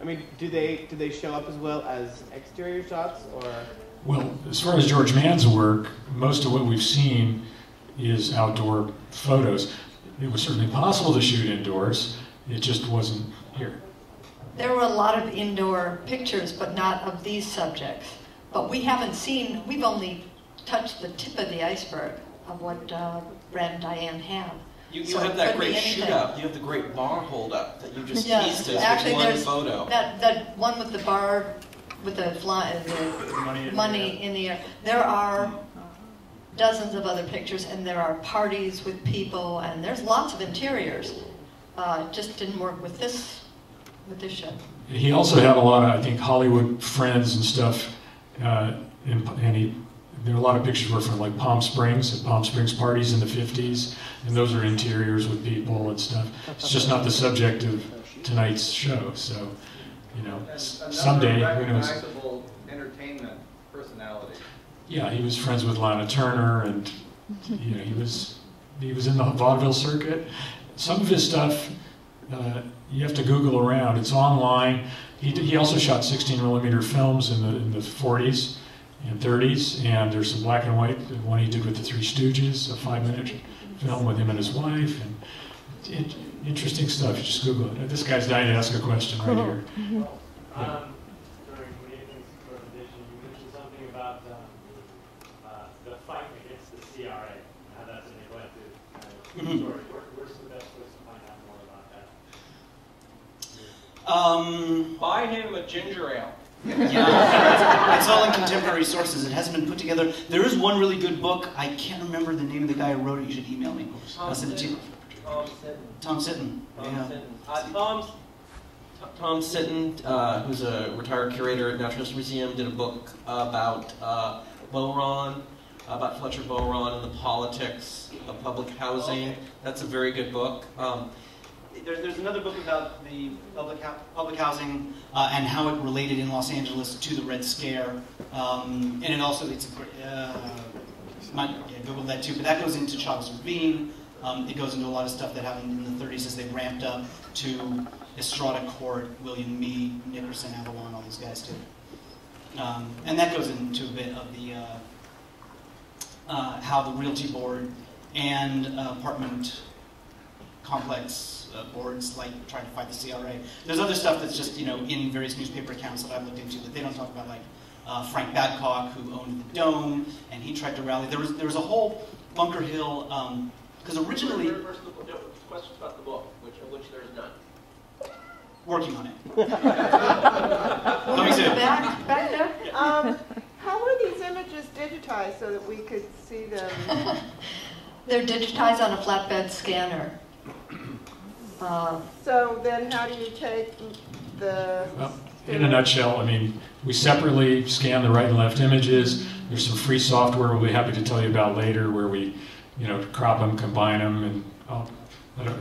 I mean, do they show up as well as exterior shots, or? Well, as far as George Mann's work, most of what we've seen is outdoor photos. It was certainly possible to shoot indoors. It just wasn't here. There were a lot of indoor pictures, but not of these subjects. But we haven't seen, we've only touched the tip of the iceberg of what Brad and Diane have. You have that great shoot up. You have the great bar hold up that you just teased us actually, with one photo. That one with the bar, with the money in the air. There are dozens of other pictures, and there are parties with people, and there's lots of interiors. It just didn't work with this show. He also had a lot of, I think, Hollywood friends and stuff, and there are a lot of pictures were from like Palm Springs, at Palm Springs parties in the 50s, and those are interiors with people and stuff. It's just not the subject of tonight's show, so, someday, who knows. Recognizable entertainment personality. Yeah, he was friends with Lana Turner, and he was in the vaudeville circuit. Some of his stuff, you have to Google around. It's online. He also shot 16mm films in the 40s and 30s, and there's some black and white, one he did with the Three Stooges, a 5-minute film with him and his wife, and interesting stuff. You just Google it. This guy's dying to ask a question right here. During Nathan's presentation, you mentioned something about the fight against the CRA, how that's a neglected story. Where's the best place to find out more about that? Buy him a ginger ale. Yeah, it's all in contemporary sources. It hasn't been put together. There is one really good book. I can't remember the name of the guy who wrote it. You should email me. I'll send it to you. Tom Sitton. Tom Sitton. Tom Yeah. Sitton. Tom Sitton, who's a retired curator at Natural History Museum, did a book about Beauron, about Fletcher Beauron and the politics of public housing. That's a very good book. There's another book about the public housing and how it related in Los Angeles to the Red Scare. And it also, it's a great, Google that too, but that goes into Chavez Ravine. It goes into a lot of stuff that happened in the 30s as they ramped up to Estrada Court, William Meade, Nickerson, Avalon, all these guys too. And that goes into a bit of the how the Realty Board and apartment complex boards like trying to fight the CRA. There's other stuff that's just in various newspaper accounts that I've looked into that they don't talk about, like Frank Babcock, who owned the Dome, and he tried to rally. There was a whole Bunker Hill because originally Questions about the book, which there is none. working on it. Coming soon. Back there? How were these images digitized so that we could see them? They're digitized on a flatbed scanner. So then how do you take the... Well, in a nutshell, I mean, we separately scan the right and left images. There's some free software we'll be happy to tell you about later where we, crop them, combine them, and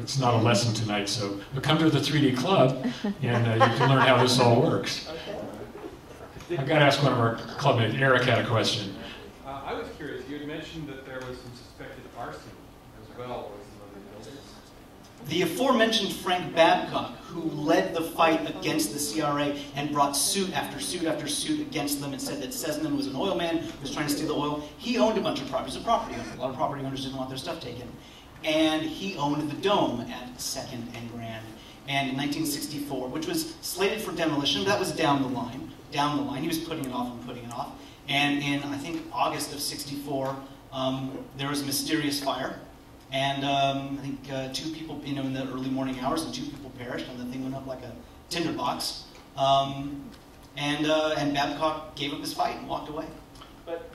it's not a lesson tonight, so but come to the 3D Club and you can learn how this all works. I've got to ask one of our clubmates. Eric had a question. I was curious. You had mentioned that there was some suspected arson as well as some other buildings. The aforementioned Frank Babcock, who led the fight against the CRA and brought suit after suit after suit against them and said that Sesnan was an oil man who was trying to steal the oil, he owned a bunch of properties. He was a property owner. A lot of property owners didn't want their stuff taken. And he owned the Dome at 2nd and Grand. And in 1964, which was slated for demolition, that was down the line. He was putting it off and putting it off. And in, I think, August of 64, there was a mysterious fire. And I think 2 people, in the early morning hours, and 2 people perished, and the thing went up like a tinderbox. And Babcock gave up his fight and walked away. But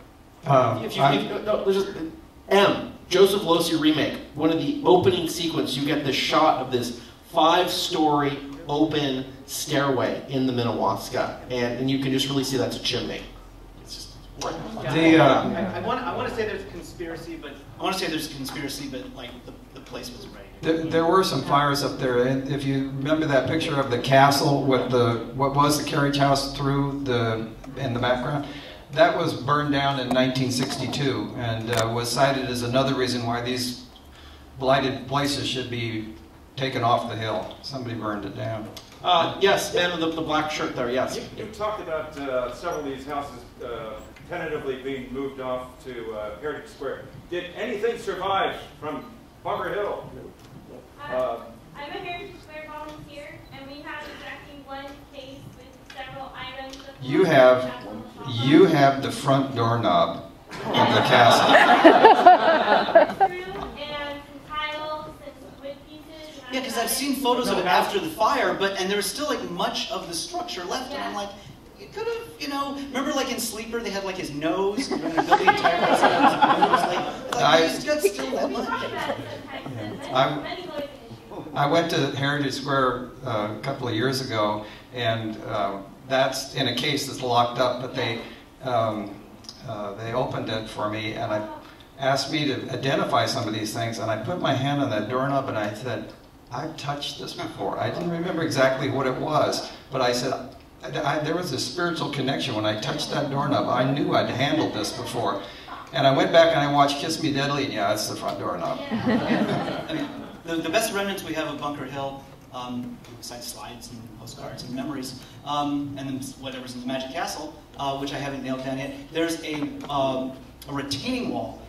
Joseph Losey remake. One of the opening sequence, you get the shot of this 5-story open stairway in the Minnewaska, and you can just really see that's a chimney. It's just right. I want to say there's a conspiracy, but like the place was ready. There were some fires up there. And if you remember that picture of the castle with what was the carriage house in the background, that was burned down in 1962 and was cited as another reason why these blighted places should be taken off the hill. Somebody burned it down. Yes, man with the black shirt there, yes. You talked about several of these houses tentatively being moved off to Heritage Square. Did anything survive from Bunker Hill? I'm a Heritage Square volunteer, and we have exactly one case with several items. You have the front doorknob of the castle. And some tiles and some wood pieces. Yeah, because I've seen photos of it after the fire, and there was still like much of the structure left, and I'm like, you could have, remember like in Sleeper they had like his nose, and the building entire he's got still that much. I went to Heritage Square a couple of years ago, and that's in a case that's locked up, but they opened it for me, and asked me to identify some of these things, and I put my hand on that doorknob and I said, I've touched this before. I didn't remember exactly what it was, but I said, there was a spiritual connection when I touched that doorknob. I knew I'd handled this before. And I went back and I watched Kiss Me Deadly, and yeah, it's the front doorknob. I mean, the best remnants we have of Bunker Hill, besides slides and postcards and memories, and then whatever's in the Magic Castle, which I haven't nailed down yet, there's a retaining wall.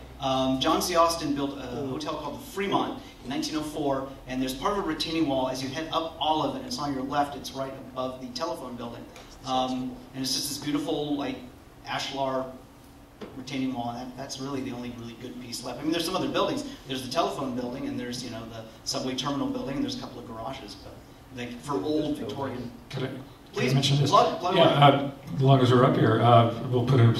John C. Austin built a hotel called the Fremont in 1904, and there's part of a retaining wall as you head up Olive, and it's on your left, it's right above the telephone building. And it's just this beautiful, like, ashlar retaining wall, and that's really the only really good piece left. I mean, there's some other buildings. There's the telephone building, and there's, the subway terminal building, and there's a couple of garages, but like for old Victorian. Please mention this. Plug as long as we're up here, we'll put in a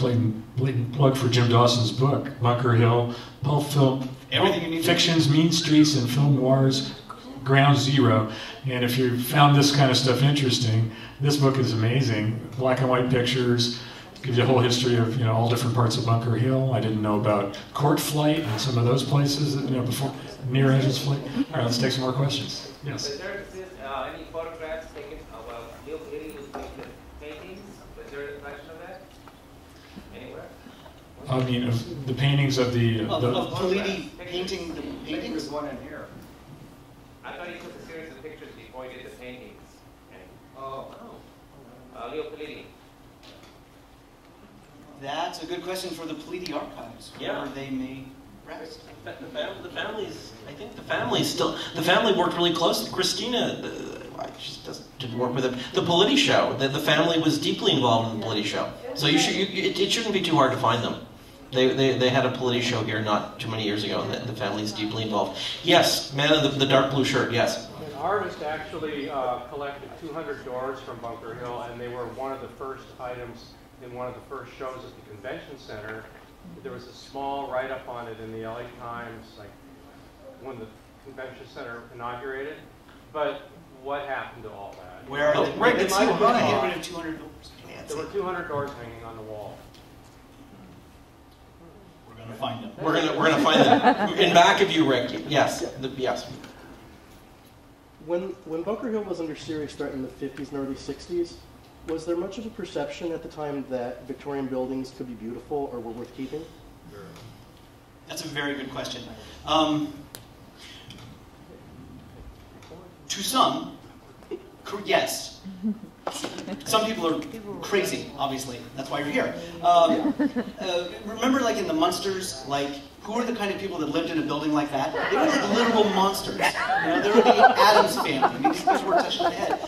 blatant plug for Jim Dawson's book, Bunker Hill, Pulp Film Everything you need to Fictions, Mean Streets, and Film Wars, Ground Zero. And if you found this kind of stuff interesting, this book is amazing. Black and white pictures, gives you a whole history of all different parts of Bunker Hill. I didn't know about Court Flight and some of those places before near Angeles Flight. All right, let's take some more questions. Yes. Is there any photographs taken of Neil Kitty who's painted paintings? Is there a collection of that anywhere? I mean, of the paintings of the Politi painting the paintings. There's one in here. I thought he took a series of pictures before he did the paintings. Oh. Leo Politi. That's a good question for the Politi archives, where they may rest. The families, I think the family worked really closely. Christina, she didn't work with them. The Politi show, the family was deeply involved in the Politi show. So it shouldn't be too hard to find them. They had a Politi show here not too many years ago, and the family is deeply involved. Yes, man in the dark blue shirt, yes. An artist actually collected 200 doors from Bunker Hill, and they were one of the first items in one of the first shows at the convention center. There was a small write-up on it in the LA Times, like when the convention center inaugurated. But what happened to all that? Where are they? Right, it's get rid of 200 doors. There were 200 doors hanging on the wall. We're going to find them. We're gonna find them in back of you, Rick. Yes, yes. When Bunker Hill was under serious threat in the 50s and early 60s, was there much of a perception at the time that Victorian buildings could be beautiful or were worth keeping? That's a very good question. To some, yes. Some people are crazy, obviously. That's why you're here. Remember, like in the Munsters, who are the kind of people that lived in a building like that? They were like literal monsters. They were the Addams family. I mean, these guys were touching the head.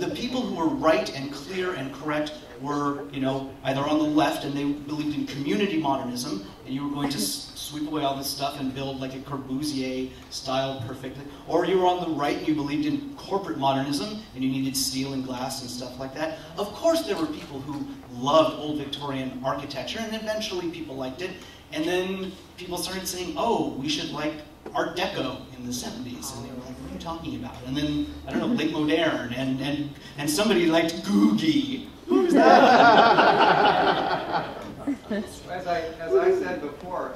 The people who were right and clear and correct were, either on the left and they believed in community modernism, and you were going to sweep away all this stuff and build like a Corbusier style perfectly, or you were on the right and you believed in corporate modernism and you needed steel and glass and stuff like that. Of course there were people who loved old Victorian architecture, and eventually people liked it, and then people started saying, oh, we should like Art Deco in the 70s, and they were like, what are you talking about? And then, I don't know, late moderne, and somebody liked Googie. Who's that? As I said before,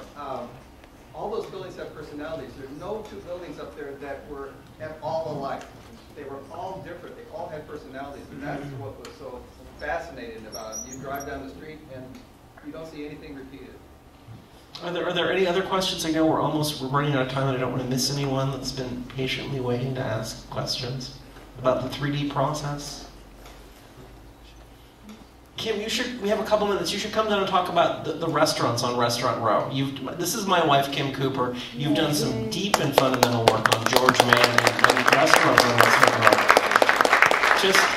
all those buildings have personalities. There's no two buildings up there that were all alike. They were all different. They all had personalities, and that's what was so fascinating about them. You drive down the street and you don't see anything repeated. Are there any other questions? I know we're running out of time, and I don't want to miss anyone that's been patiently waiting to ask questions about the 3D process. Kim, we have a couple minutes. You should come down and talk about the restaurants on Restaurant Row. This is my wife, Kim Cooper. You've done some deep and fundamental work on George Mann and restaurants on Restaurant Row.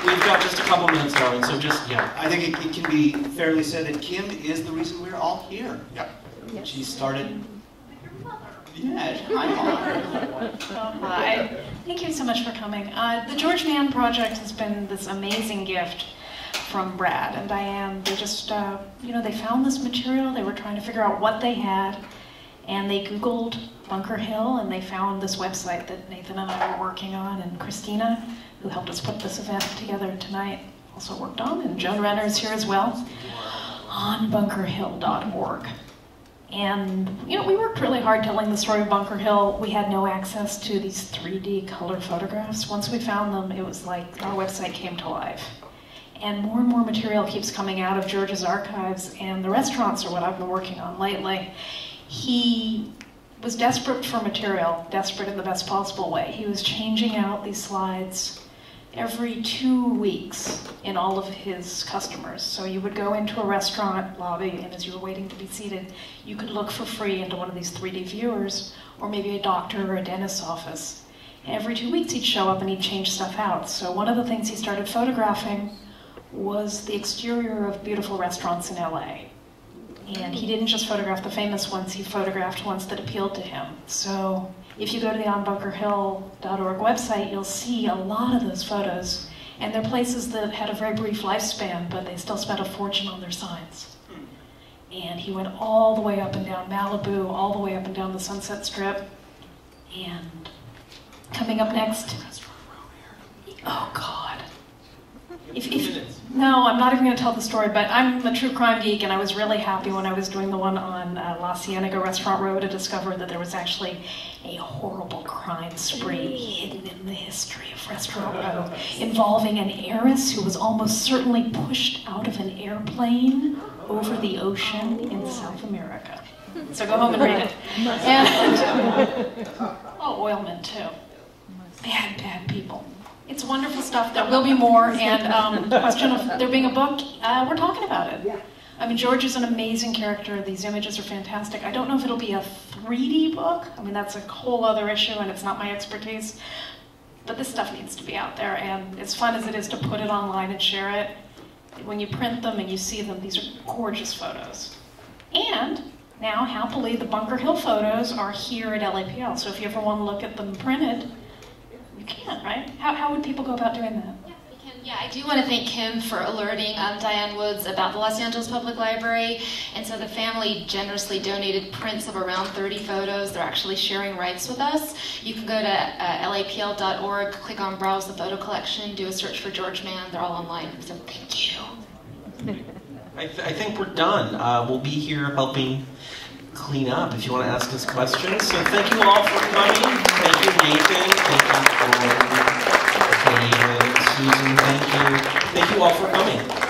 We've got just a couple minutes going, so I think it can be fairly said that Kim is the reason we're all here. Yeah. Yes. She started. Yeah, hi. Thank you so much for coming. The George Mann project has been this amazing gift from Brad and Diane. They just, they found this material. They were trying to figure out what they had, and they Googled Bunker Hill, and they found this website that Nathan and I were working on, and Christina, who helped us put this event together tonight, also worked on, and Joan Renner's here as well, on bunkerhill.org. And, we worked really hard telling the story of Bunker Hill. We had no access to these 3D color photographs. Once we found them, it was like our website came to life. And more material keeps coming out of George's archives, and the restaurants are what I've been working on lately. He was desperate for material, desperate in the best possible way. He was changing out these slides every 2 weeks in all of his customers. So you would go into a restaurant lobby, and as you were waiting to be seated, you could look for free into one of these 3D viewers, or maybe a doctor or a dentist's office. And every 2 weeks he'd show up and he'd change stuff out. So one of the things he started photographing was the exterior of beautiful restaurants in LA. And he didn't just photograph the famous ones, he photographed ones that appealed to him. So if you go to the onbunkerhill.org website, you'll see a lot of those photos. And they're places that had a very brief lifespan, but they still spent a fortune on their signs. And he went all the way up and down Malibu, all the way up and down the Sunset Strip. And coming up next, oh God. No, I'm not even going to tell the story, but I'm a true crime geek, and I was really happy when I was doing the one on La Cienega Restaurant Row to discover that there was actually a horrible crime spree hidden in the history of Restaurant Row involving an heiress who was almost certainly pushed out of an airplane over the ocean in South America. So go home and read it. And, oh, oilmen too. Bad, bad people. It's wonderful stuff. There will be more. And the question of there being a book, we're talking about it. I mean, George is an amazing character. These images are fantastic. I don't know if it'll be a 3D book. I mean, that's a whole other issue, and it's not my expertise. But this stuff needs to be out there. And as fun as it is to put it online and share it, when you print them and you see them, these are gorgeous photos. And now, happily, the Bunker Hill photos are here at LAPL. So if you ever want to look at them printed, you can, right? How would people go about doing that? Yeah, we can. Yeah, I do want to thank Kim for alerting Diane Woods about the Los Angeles Public Library. And so the family generously donated prints of around 30 photos. They're actually sharing rights with us. You can go to lapl.org, click on Browse the Photo Collection, do a search for George Mann. They're all online. So thank you. I think we're done. We'll be here helping clean up if you want to ask us questions. So thank you all for coming. Thank you, Nathan. Thank you, Gordon, David, Susan. Thank you. Thank you all for coming.